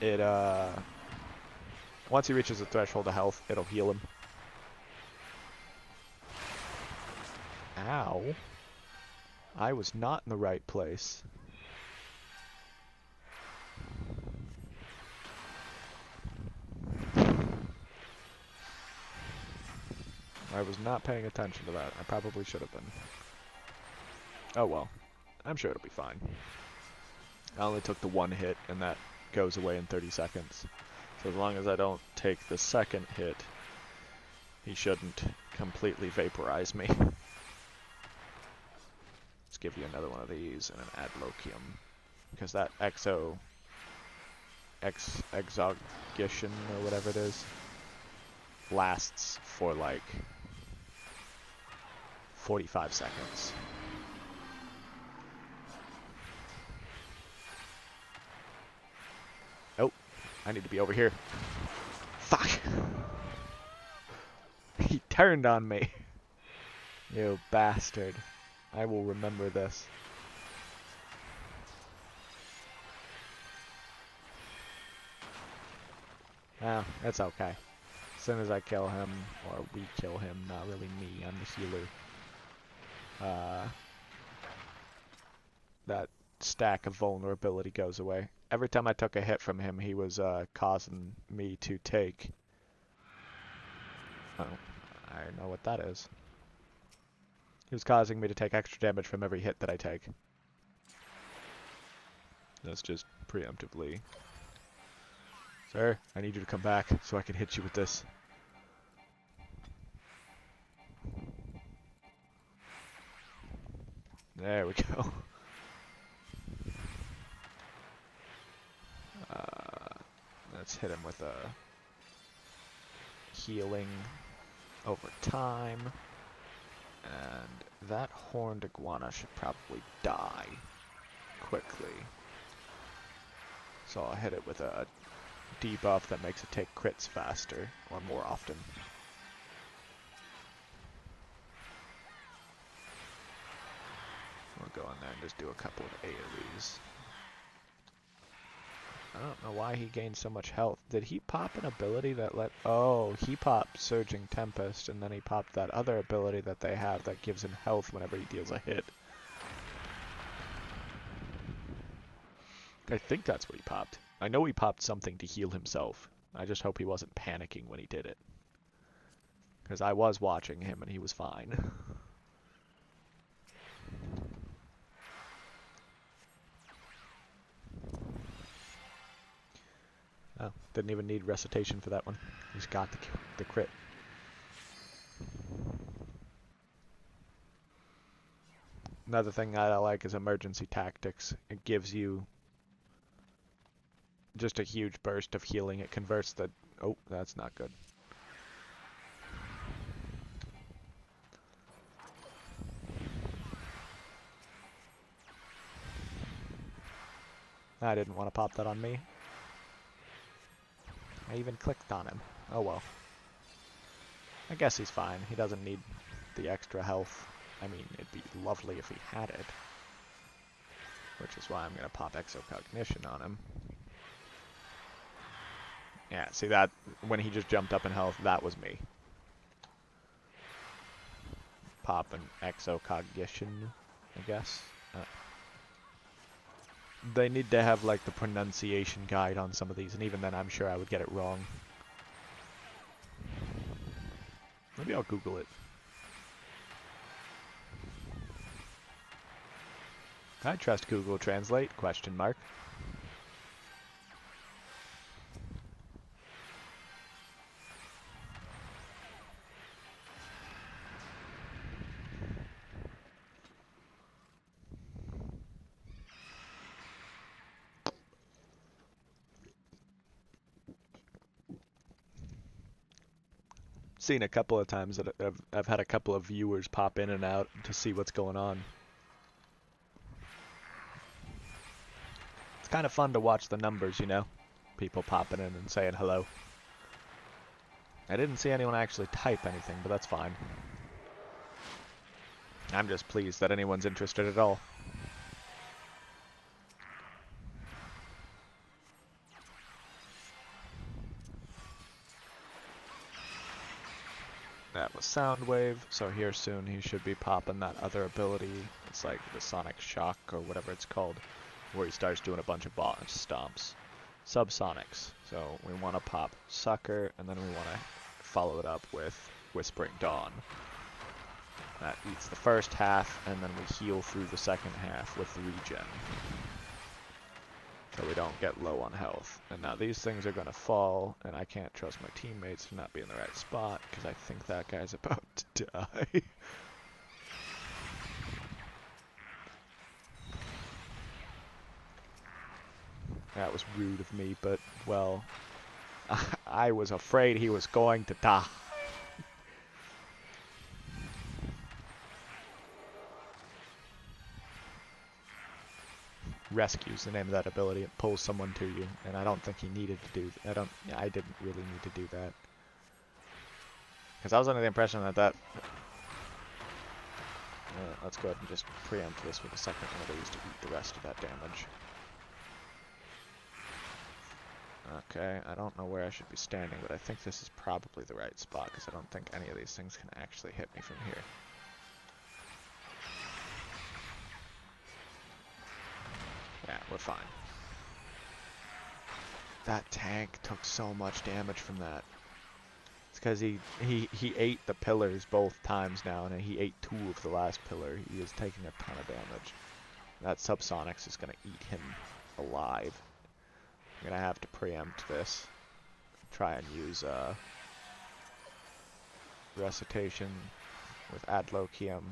It, once he reaches the threshold of health, it'll heal him. Ow. I was not in the right place. I was not paying attention to that. I probably should have been. Oh well. I'm sure it'll be fine. I only took the one hit, and that goes away in 30 seconds. So as long as I don't take the second hit, he shouldn't completely vaporize me. Let's give you another one of these and an Adloquium. Because that exogition or whatever it is lasts for like 45 seconds. Oh, I need to be over here. Fuck! He turned on me. You bastard. I will remember this. Ah, that's okay. As soon as I kill him, or we kill him, not really me, I'm the healer. That stack of vulnerability goes away. Every time I took a hit from him, he was causing me to take... Oh, I know what that is. He was causing me to take extra damage from every hit that I take. That's just preemptively. Sir, I need you to come back so I can hit you with this. There we go. Let's hit him with a healing over time. And that horned iguana should probably die quickly. So I'll hit it with a debuff that makes it take crits faster, or more often. We'll go in there and just do a couple of AoEs. I don't know why he gained so much health. Did he pop an ability that let... Oh, he popped Surging Tempest, and then he popped that other ability that they have that gives him health whenever he deals a hit. I think that's what he popped. I know he popped something to heal himself. I just hope he wasn't panicking when he did it. Because I was watching him and he was fine. Oh, didn't even need recitation for that one. Just got the crit. Another thing I like is emergency tactics. It gives you just a huge burst of healing. It converts the... Oh, that's not good. I didn't want to pop that on me. I even clicked on him. Oh well. I guess he's fine. He doesn't need the extra health. I mean, it'd be lovely if he had it. Which is why I'm going to pop Exocognition on him. Yeah, see that? When he just jumped up in health, that was me. Pop an Exocognition, I guess. They need to have, like, the pronunciation guide on some of these, and even then I'm sure I would get it wrong. Maybe I'll Google it. I trust Google Translate, question mark. Seen a couple of times that I've had a couple of viewers pop in and out to see what's going on. It's kind of fun to watch the numbers, you know? People popping in and saying hello. I didn't see anyone actually type anything, but that's fine. I'm just pleased that anyone's interested at all. the sound wave, so here soon he should be popping that other ability. It's like the Sonic Shock or whatever it's called, where he starts doing a bunch of boss stomps. Subsonics. So we want to pop Sucker, and then we want to follow it up with Whispering Dawn. That eats the first half, and then we heal through the second half with regen. So we don't get low on health. And now these things are going to fall, and I can't trust my teammates to not be in the right spot, because I think that guy's about to die. That was rude of me, but, well, I was afraid he was going to die. Rescue's the name of that ability. It pulls someone to you, and I don't think he needed to do that. I didn't really need to do that. Because I was under the impression that let's go ahead and just preempt this with a second one of these to eat the rest of that damage. Okay, I don't know where I should be standing, but I think this is probably the right spot, because I don't think any of these things can actually hit me from here. Yeah, we're fine. That tank took so much damage from that. It's because he ate the pillars both times now, and he ate 2 of the last pillar. He is taking a ton of damage. That Subsonics is going to eat him alive. I'm going to have to preempt this. Try and use Recitation with Adloquium.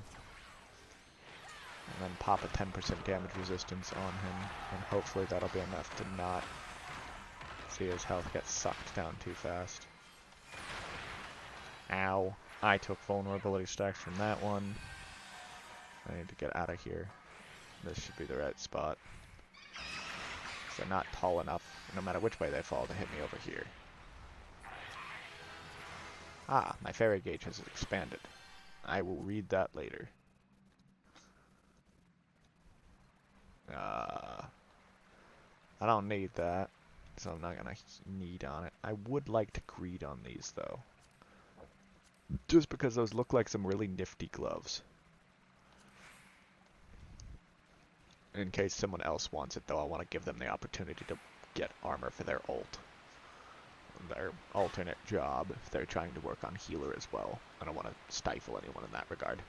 And then pop a 10% damage resistance on him, and hopefully that'll be enough to not see his health get sucked down too fast. Ow. I took vulnerability stacks from that one. I need to get out of here. This should be the right spot. They're not tall enough, no matter which way they fall, to hit me over here. Ah, my fairy gauge has expanded. I will read that later. I don't need that, so I'm not gonna need on it. I would like to greed on these, though. Just because those look like some really nifty gloves. In case someone else wants it, though, I want to give them the opportunity to get armor for their ult. Their alternate job, if they're trying to work on healer as well. I don't want to stifle anyone in that regard.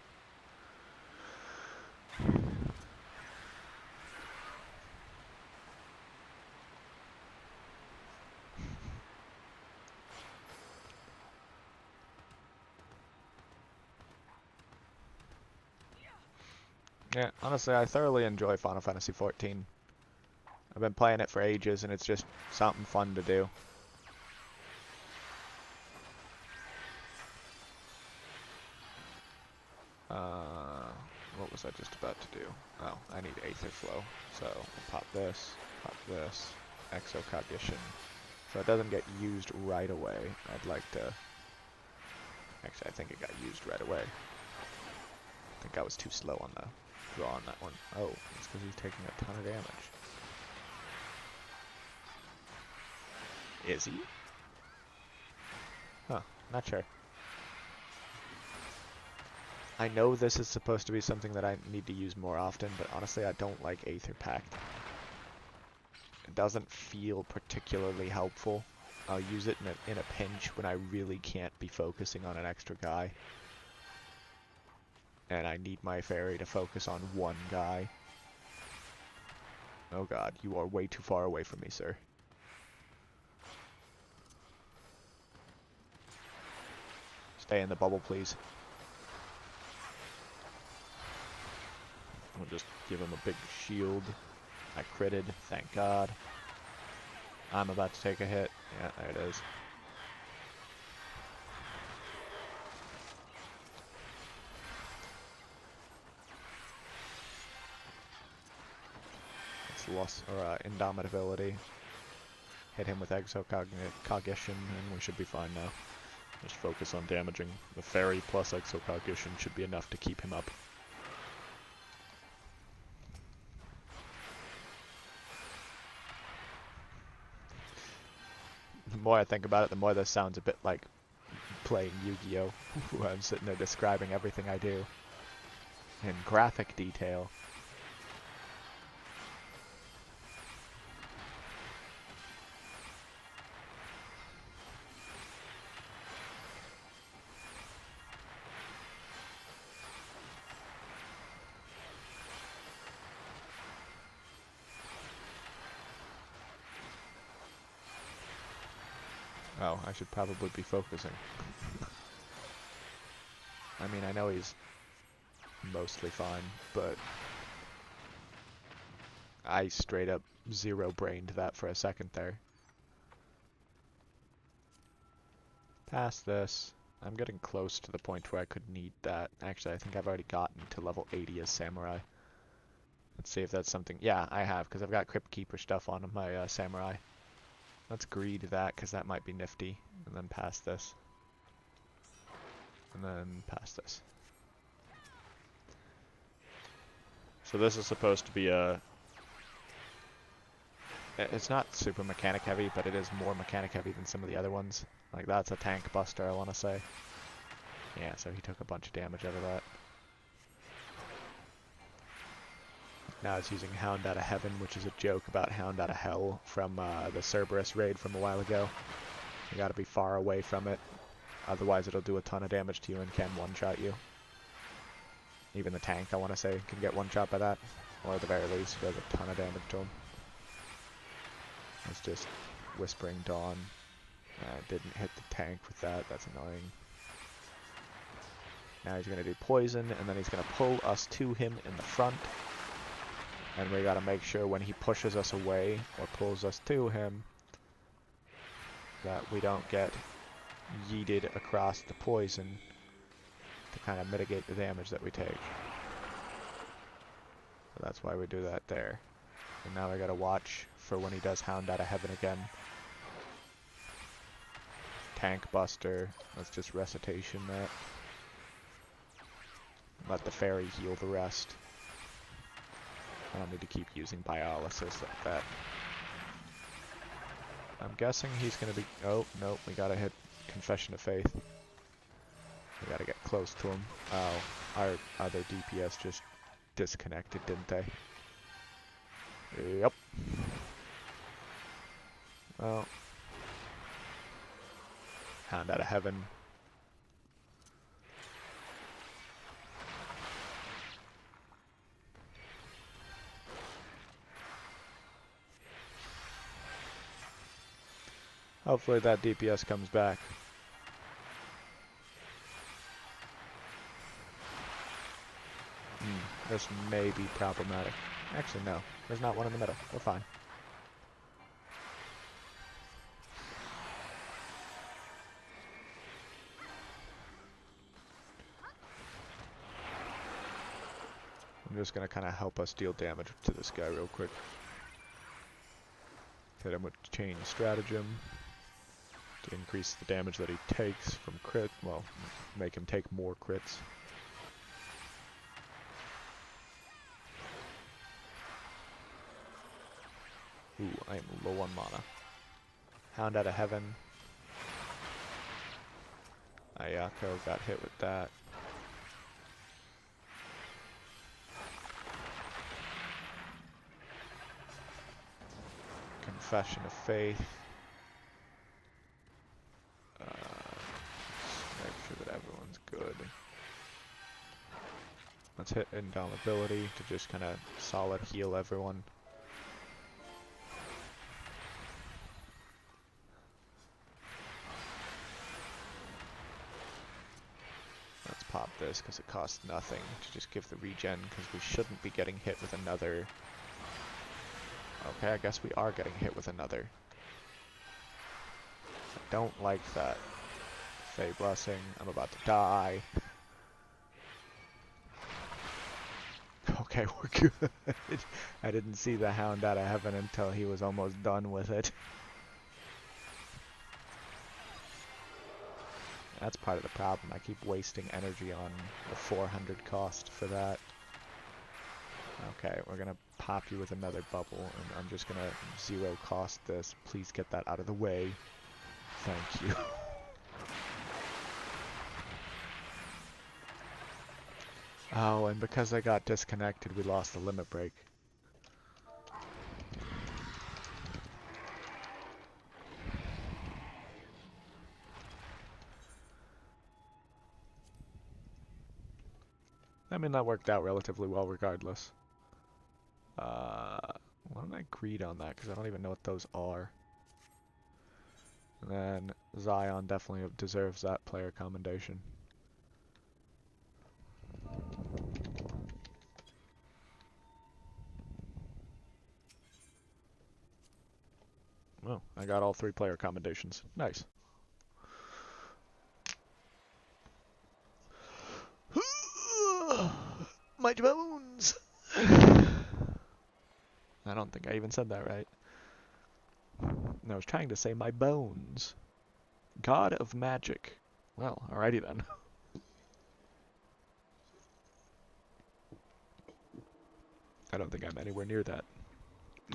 Yeah, honestly, I thoroughly enjoy Final Fantasy XIV. I've been playing it for ages, and it's just something fun to do. What was I just about to do? Oh, I need Aether Flow. So, I'll pop this, Exocognition. So it doesn't get used right away. I'd like to... Actually, I think it got used right away. I think I was too slow on the draw on that one. Oh, it's because he's taking a ton of damage. Is he? Huh, not sure. I know this is supposed to be something that I need to use more often, but honestly I don't like Aether Pact. It doesn't feel particularly helpful. I'll use it in a pinch when I really can't be focusing on an extra guy. And I need my fairy to focus on one guy. Oh god, you are way too far away from me, sir. Stay in the bubble, please. We'll just give him a big shield. I critted, thank god. I'm about to take a hit. Yeah, there it is. It's loss or indomitability. Hit him with Exocognition, and we should be fine now. Just focus on damaging. The fairy plus Exocognition should be enough to keep him up. The more I think about it, the more this sounds a bit like playing Yu-Gi-Oh! I'm sitting there describing everything I do in graphic detail. Oh, I should probably be focusing. I mean, I know he's mostly fine, but I straight up zero-brained that for a second there. Past this. I'm getting close to the point where I could need that. Actually, I think I've already gotten to level 80 as Samurai. Let's see if that's something. Yeah, I have, because I've got Crypt Keeper stuff on my Samurai. Let's greed that, because that might be nifty. And then past this. And then past this. So this is supposed to be a... It's not super mechanic heavy, but it is more mechanic heavy than some of the other ones. Like, that's a tank buster, I want to say. Yeah, so he took a bunch of damage out of that. Now it's using Hound Out of Heaven, which is a joke about Hound Out of Hell from the Cerberus raid from a while ago. You gotta be far away from it, otherwise it'll do a ton of damage to you and can one-shot you. Even the tank, I want to say, can get one-shot by that. Or at the very least, it does a ton of damage to him. It's just Whispering Dawn. Didn't hit the tank with that, that's annoying. Now he's going to do poison, and then he's going to pull us to him in the front. And we got to make sure when he pushes us away, or pulls us to him, that we don't get yeeted across the poison to kind of mitigate the damage that we take. So that's why we do that there. And now we got to watch for when he does Hound Out of Heaven again. Tank Buster, let's just recitation that. Let the fairy heal the rest. I don't need to keep using Biolysis like that. I'm guessing he's gonna be... Oh, no, we gotta hit Confession of Faith. We gotta get close to him. Oh, our other DPS just disconnected, didn't they? Yep. Well... Hound Out of Heaven. Hopefully that DPS comes back. This may be problematic. Actually, no. There's not one in the middle. We're fine. I'm just gonna kind of help us deal damage to this guy real quick. Hit him with Chain Stratagem to increase the damage that he takes from crit. Well, make him take more crits. Ooh, I am low on mana. Hound Out of Heaven. Ayako got hit with that. Confession of Faith. Make sure that everyone's good. Let's hit Indomitability to just kind of solid heal everyone. Let's pop this because it costs nothing to just give the regen, because we shouldn't be getting hit with another. Okay, I guess we are getting hit with another. I don't like that. Fey Blessing, I'm about to die. Okay, we're good. I didn't see the Hound Out of Heaven until he was almost done with it. That's part of the problem. I keep wasting energy on the 400 cost for that. Okay, we're gonna pop you with another bubble, and I'm just gonna zero cost this. Please get that out of the way. Thank you. Oh, and because I got disconnected, we lost the limit break. I mean, that worked out relatively well regardless. Why don't I greed on that? Because I don't even know what those are. And then Zion definitely deserves that player commendation. Well, I got all 3 player commendations. Nice. My bones! I don't think I even said that right. I was trying to say my bones. God of magic. Well, alrighty then. I don't think I'm anywhere near that.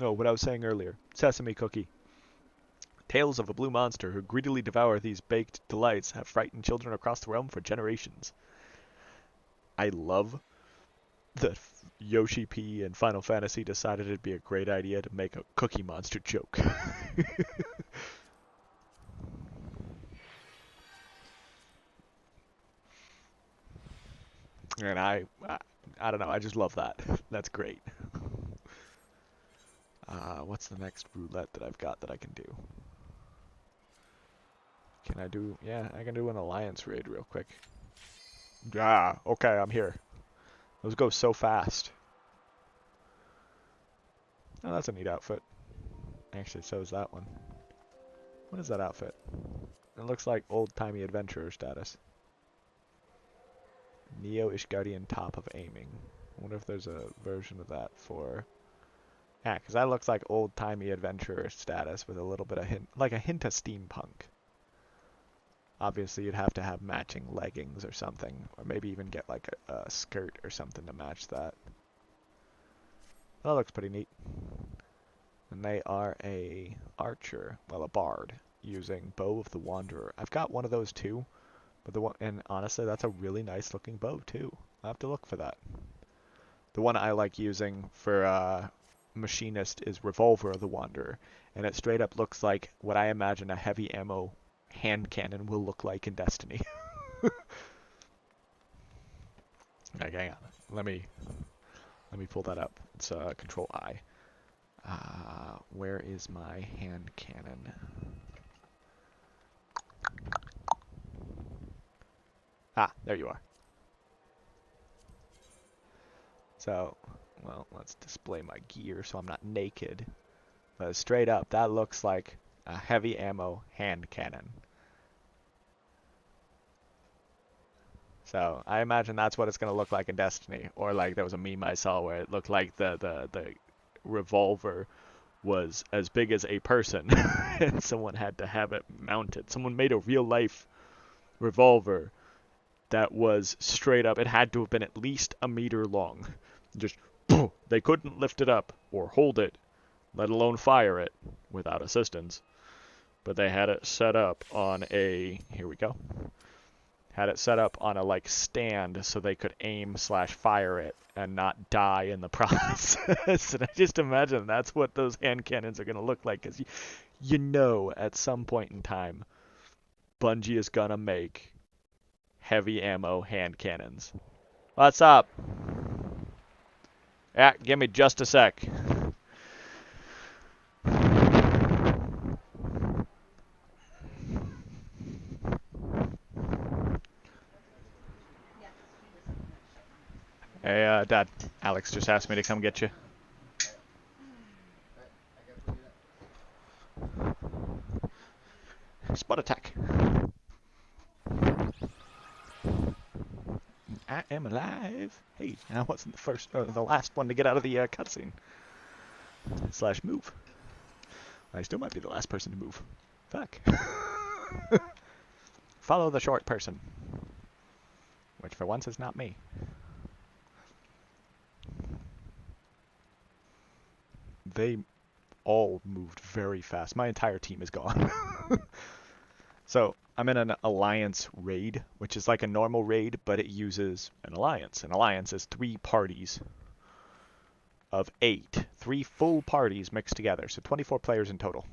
Oh, what I was saying earlier. Sesame cookie. Tales of a blue monster who greedily devour these baked delights have frightened children across the realm for generations. I love that Yoshi P and Final Fantasy decided it'd be a great idea to make a cookie monster joke. And I don't know, I just love that. That's great. What's the next roulette that I've got that I can do? Can I do, yeah, I can do an alliance raid real quick. Yeah, okay, I'm here. Those go so fast. Oh, that's a neat outfit. Actually, so is that one. What is that outfit? It looks like old-timey adventurer status. Neo Ishgardian top of aiming. I wonder if there's a version of that for... Yeah, because that looks like old-timey adventurer status with a little bit of hint, like a hint of steampunk. Obviously, you'd have to have matching leggings or something, or maybe even get like a skirt or something to match that. That looks pretty neat. And they are a archer, well, a bard, using Bow of the Wanderer. I've got one of those too, but the one, and honestly, that's a really nice looking bow too. I'll have to look for that. The one I like using for machinist is Revolver of the Wanderer, and it straight up looks like what I imagine a heavy ammo hand cannon will look like in Destiny. Okay, hang on. Let me pull that up. It's Control I. Where is my hand cannon? Ah, there you are. So, well, let's display my gear so I'm not naked. But straight up, that looks like a heavy ammo hand cannon. So I imagine that's what it's going to look like in Destiny. Or like there was a meme I saw where it looked like the revolver was as big as a person and someone had to have it mounted. Someone made a real life revolver that was straight up. It had to have been at least a meter long. Just they couldn't lift it up or hold it, let alone fire it without assistance. But they had it set up on a, here we go. Had it set up on a like stand so they could aim / fire it and not die in the process. And I just imagine that's what those hand cannons are going to look like, because you know at some point in time Bungie is going to make heavy ammo hand cannons. What's up? Yeah, give me just a sec. Hey, Dad. Alex just asked me to come get you. Spot attack. I am alive. Hey, I wasn't the first or the last one to get out of the cutscene. / move. I still might be the last person to move. Fuck. Follow the short person. Which for once is not me. They all moved very fast. My entire team is gone. So, I'm in an alliance raid, which is like a normal raid, but it uses an alliance. An alliance is 3 parties of 8. 3 full parties mixed together, so 24 players in total.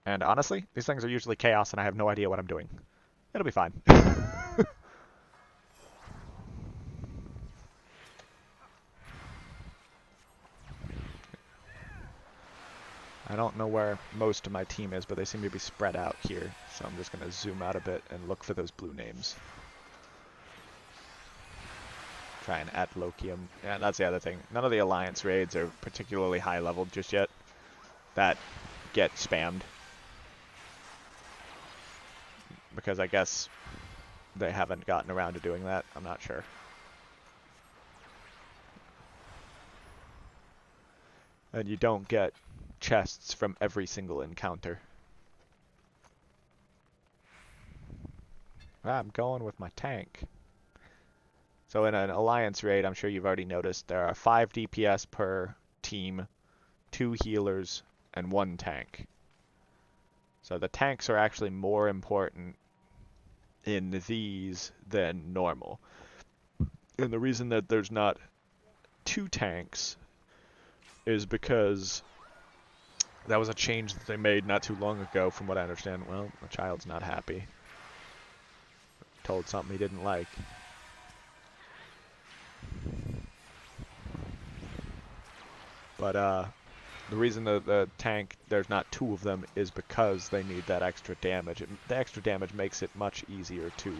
And honestly, these things are usually chaos and I have no idea what I'm doing. It'll be fine. I don't know where most of my team is, but they seem to be spread out here. So I'm just going to zoom out a bit and look for those blue names. Try and add Lokium. Yeah, that's the other thing. None of the Alliance raids are particularly high level just yet. That get spammed. Because I guess they haven't gotten around to doing that. I'm not sure. And you don't get chests from every single encounter. I'm going with my tank. So in an alliance raid, I'm sure you've already noticed, there are 5 DPS per team, 2 healers, and 1 tank. So the tanks are actually more important in these than normal. And the reason that there's not 2 tanks is because that was a change that they made not too long ago, from what I understand. Well, the child's not happy. Told something he didn't like. But the reason the tank, there's not 2 of them, is because they need that extra damage. The extra damage makes it much easier to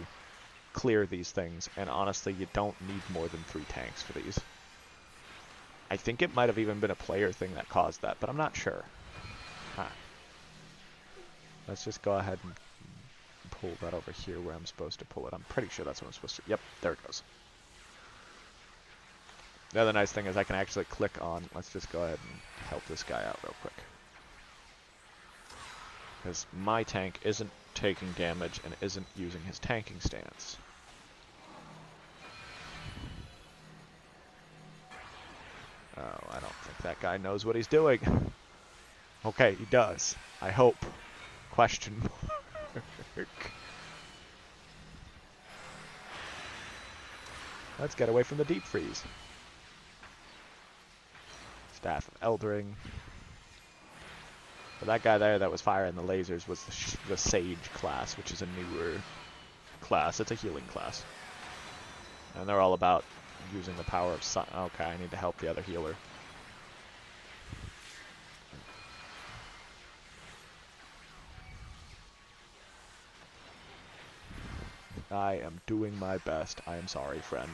clear these things, and honestly, you don't need more than 3 tanks for these. I think it might have even been a player thing that caused that, but I'm not sure. Huh. Let's just go ahead and pull that over here where I'm supposed to pull it. I'm pretty sure that's what I'm supposed to. Yep, there it goes. The other nice thing is I can actually click on, let's just go ahead and help this guy out real quick. Because my tank isn't taking damage and isn't using his tanking stance. Oh, I don't think that guy knows what he's doing. Okay, he does. I hope. Question mark. Let's get away from the deep freeze. Staff of Eldering. But that guy there that was firing the lasers was the Sage class, which is a newer class. It's a healing class. And they're all about using the power of sun. Okay, I need to help the other healer. I am doing my best. I am sorry, friend.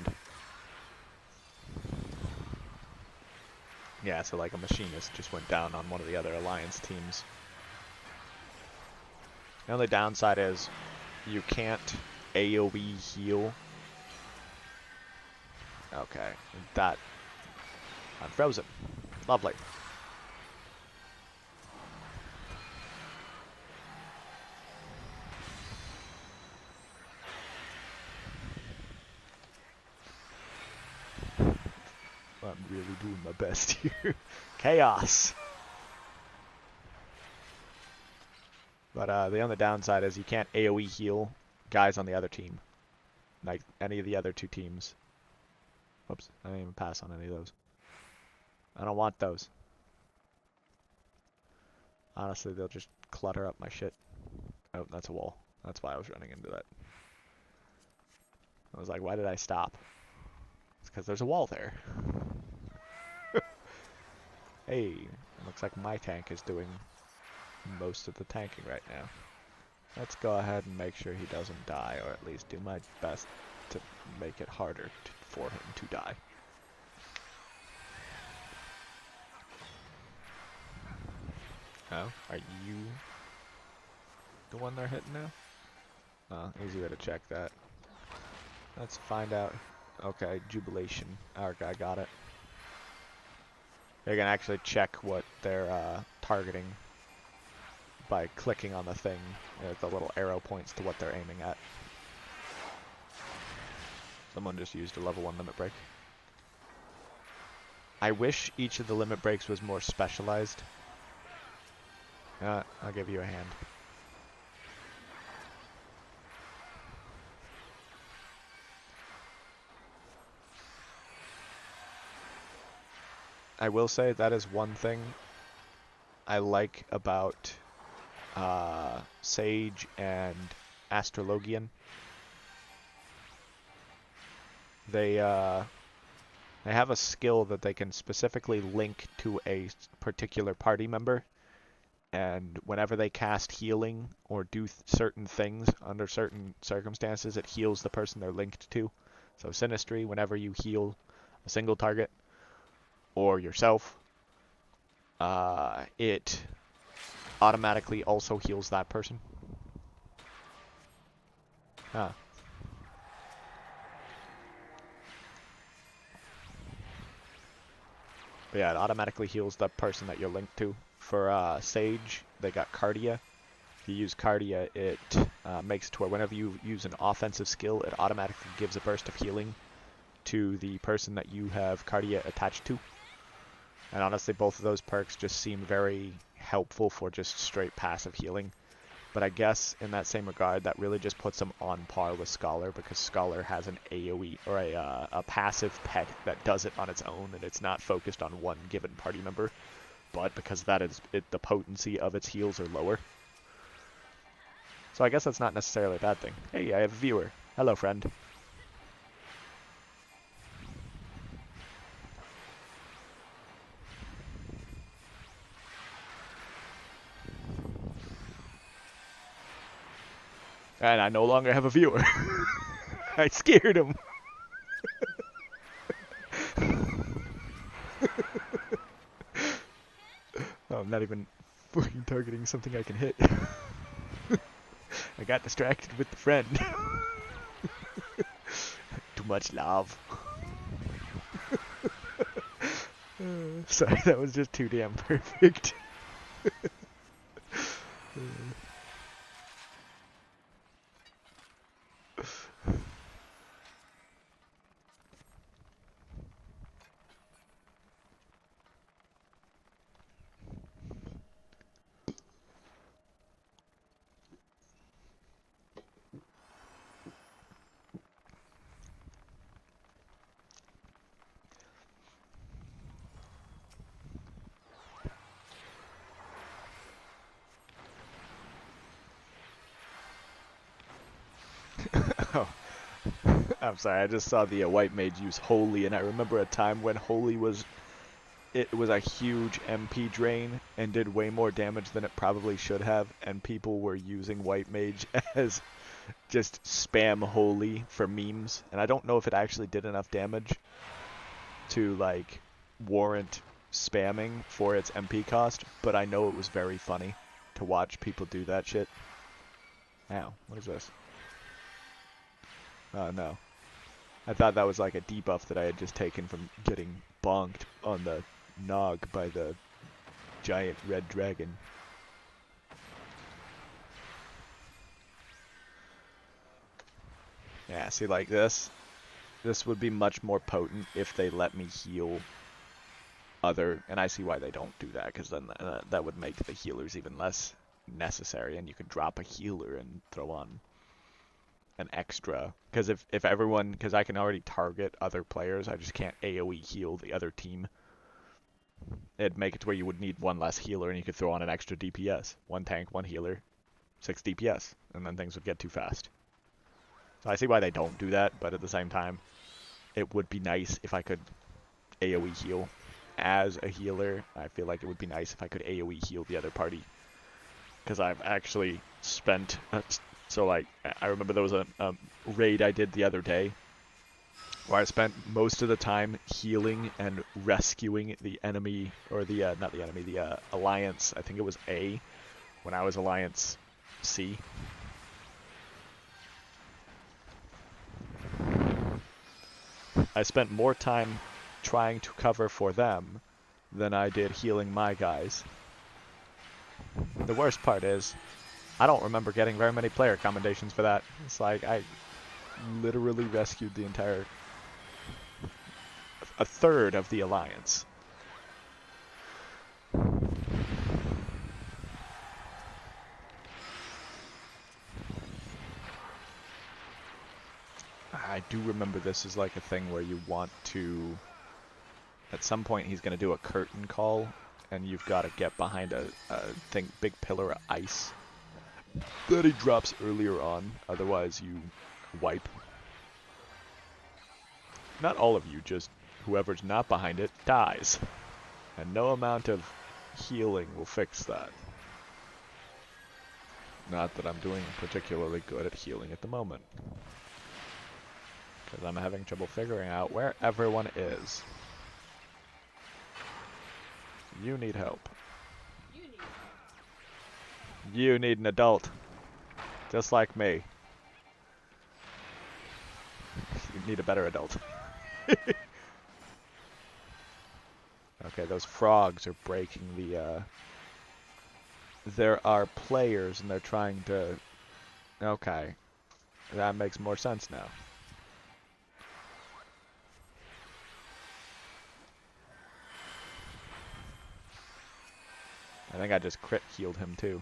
Yeah, so like a machinist just went down on one of the other Alliance teams. The only downside is you can't AoE heal. Okay, that... I'm frozen. Lovely. I'm really doing my best here. Chaos! But the only downside is you can't AoE heal guys on the other team. Like any of the other 2 teams. Whoops, I didn't even pass on any of those. I don't want those. Honestly, they'll just clutter up my shit. Oh, that's a wall. That's why I was running into that. I was like, why did I stop? It's because there's a wall there. Hey, looks like my tank is doing most of the tanking right now. Let's go ahead and make sure he doesn't die, or at least do my best to make it harder for him to die. Oh, are you the one they're hitting now? Oh, easy way to check that. Let's find out. Okay, Jubilation. Our guy got it. You can actually check what they're targeting by clicking on the thing. The little arrow points to what they're aiming at. Someone just used a level 1 limit break. I wish each of the limit breaks was more specialized. I'll give you a hand. I will say that is one thing I like about Sage and Astrologian. They have a skill that they can specifically link to a particular party member, and whenever they cast healing or do certain things under certain circumstances, it heals the person they're linked to. So Sinistry, whenever you heal a single target or yourself, it automatically also heals that person. Huh. But yeah, it automatically heals the person that you're linked to. For Sage, they got Cardia. If you use Cardia, it makes it to where whenever you use an offensive skill, it automatically gives a burst of healing to the person that you have Cardia attached to. And honestly, both of those perks just seem very helpful for just straight passive healing. But I guess in that same regard, that really just puts them on par with Scholar, because Scholar has an AoE, or a passive pet that does it on its own, and it's not focused on one given party member. But because that is the potency of its heals are lower. So I guess that's not necessarily a bad thing. Hey, I have a viewer. Hello, friend. And I no longer have a viewer. I scared him. Oh, I'm not even fucking targeting something I can hit. I got distracted with the friend. Too much love. Sorry, that was just too damn perfect. Oh, I'm sorry. I just saw the white mage use Holy, and I remember a time when Holy was a huge MP drain and did way more damage than it probably should have, and people were using white mage as just spam Holy for memes, and I don't know if it actually did enough damage to like warrant spamming for its MP cost, but I know it was very funny to watch people do that shit. Ow, what is this? Oh no. I thought that was like a debuff that I had just taken from getting bonked on the Nog by the giant red dragon. Yeah, see, like this would be much more potent if they let me heal other, and I see why they don't do that, because then that would make the healers even less necessary, and you could drop a healer and throw on an extra, because if everyone, because I can already target other players, I just can't AoE heal the other team. It'd make it to where you would need one less healer, and you could throw on an extra DPS. One tank, one healer, 6 DPS, and then things would get too fast. So I see why they don't do that, but at the same time, it would be nice if I could AoE heal. As a healer, I feel like it would be nice if I could AoE heal the other party. Because I've actually spent... So, like, I remember there was a raid I did the other day where I spent most of the time healing and rescuing the enemy, or the, not the enemy, the Alliance, I think it was A, when I was Alliance C. I spent more time trying to cover for them than I did healing my guys. The worst part is, I don't remember getting very many player commendations for that. It's like, I literally rescued the entire... a third of the Alliance. I do remember this is like a thing where you want to At some point, he's going to do a curtain call, and you've got to get behind a big pillar of ice that he drops earlier on. Otherwise, you wipe. Not all of you, just whoever's not behind it dies. And no amount of healing will fix that. Not that I'm doing particularly good at healing at the moment. Because I'm having trouble figuring out where everyone is. You need help. You need an adult. Just like me. You need a better adult. Okay, those frogs are breaking the, There are players and they're trying to... Okay. That makes more sense now. I think I just crit healed him too.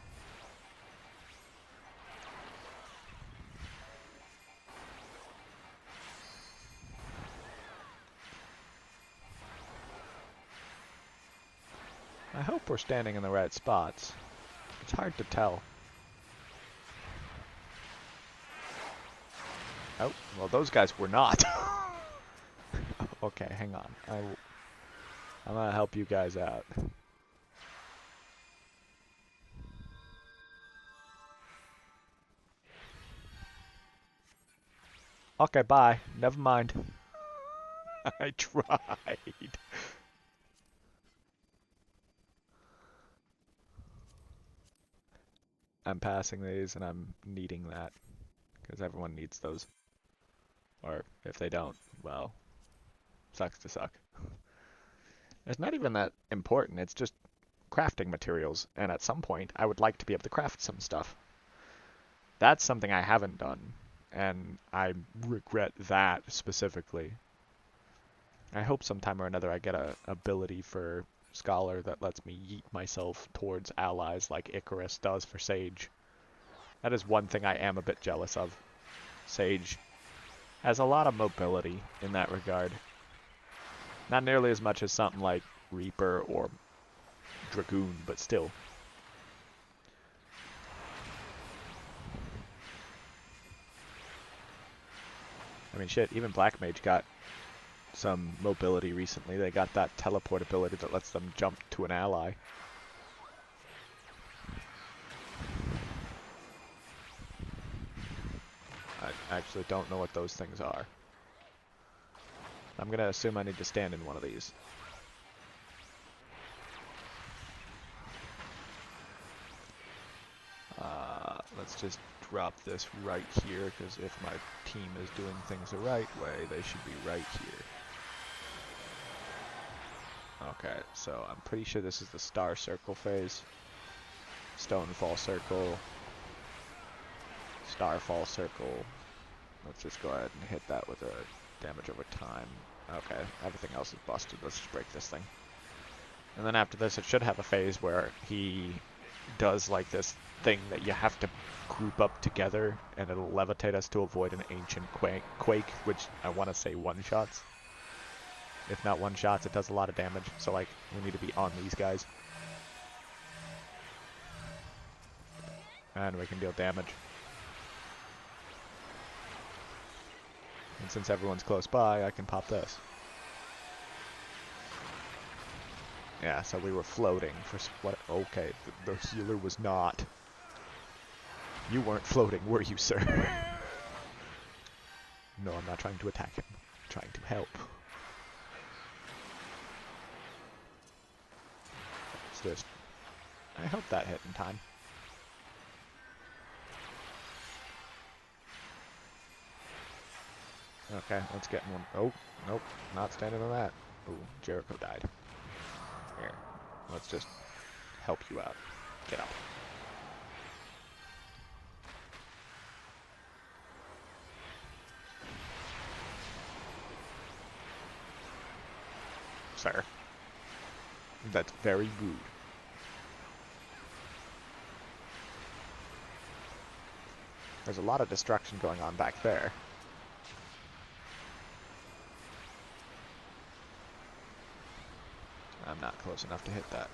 I hope we're standing in the right spots. It's hard to tell. Oh, well those guys were not. Okay, hang on. I'm gonna help you guys out. Okay, bye. Never mind. I tried. I'm passing these and I'm needing that. Because everyone needs those. Or if they don't, well, sucks to suck. It's not even that important, it's just crafting materials. And at some point, I would like to be able to craft some stuff. That's something I haven't done. And I regret that specifically. I hope sometime or another I get a ability for Scholar that lets me yeet myself towards allies like Icarus does for Sage. That is one thing I am a bit jealous of. Sage has a lot of mobility in that regard. Not nearly as much as something like Reaper or Dragoon, but still. I mean, shit, even Black Mage got some mobility recently. They got that teleport ability that lets them jump to an ally. I actually don't know what those things are. I'm gonna assume I need to stand in one of these. Let's just drop this right here, because if my team is doing things the right way, they should be right here. Okay, so I'm pretty sure this is the Star Circle phase. Stonefall Circle. Starfall Circle. Let's just go ahead and hit that with a damage over time. Okay, everything else is busted. Let's just break this thing. And then after this, it should have a phase where he does like this thing that you have to group up together, and it'll levitate us to avoid an ancient quake, which I want to say one-shots. If not one-shots, it does a lot of damage, so like, we need to be on these guys. And we can deal damage. And since everyone's close by, I can pop this. Yeah, so we were floating for what? Okay, the healer was not. You weren't floating, were you, sir? No, I'm not trying to attack him. I'm trying to help. It's just... I hope that hit in time. Okay, let's get one. Oh, nope, not standing on that. Ooh, Jericho died. Here, let's just help you out. Get up. Sir. That's very rude. There's a lot of destruction going on back there. not close enough to hit that.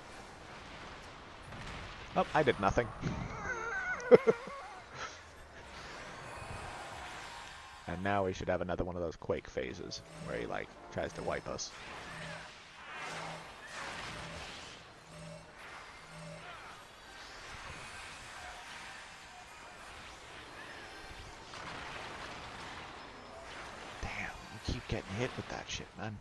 Oh, I did nothing. And now we should have another one of those Quake phases where he like tries to wipe us. Damn, you keep getting hit with that shit, man.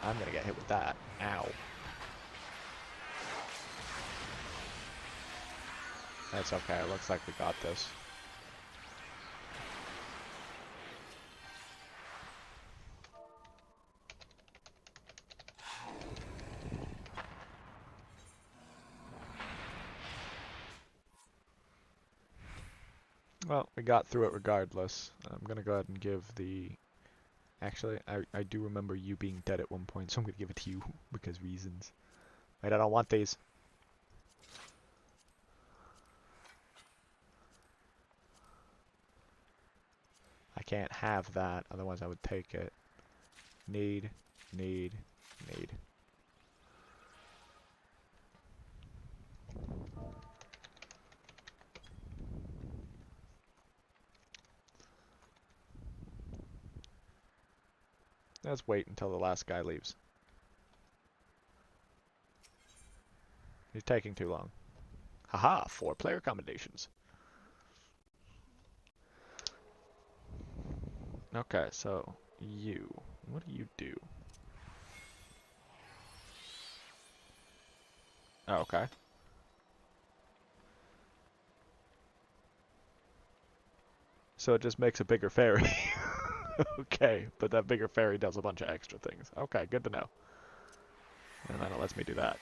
I'm gonna get hit with that. Ow. That's okay, it looks like we got this. Well, we got through it regardless. I'm gonna go ahead and give the... Actually, I do remember you being dead at one point, so I'm gonna give it to you, because reasons. Wait, I don't want these. I can't have that, otherwise I would take it. Need. Let's wait until the last guy leaves. He's taking too long. Haha, 4 player accommodations. Okay, so you. What do you do? Oh, okay. So it just makes a bigger ferry. Okay, but that bigger ferry does a bunch of extra things. Okay, good to know. And then it lets me do that.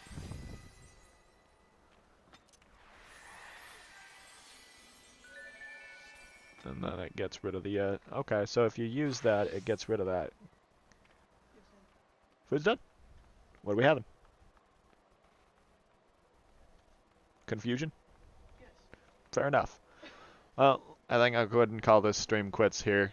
And then it gets rid of the, okay, so if you use that, it gets rid of that. Food's done. What are we having? Confusion? Yes. Fair enough. Well, I think I'll go ahead and call this stream quits here.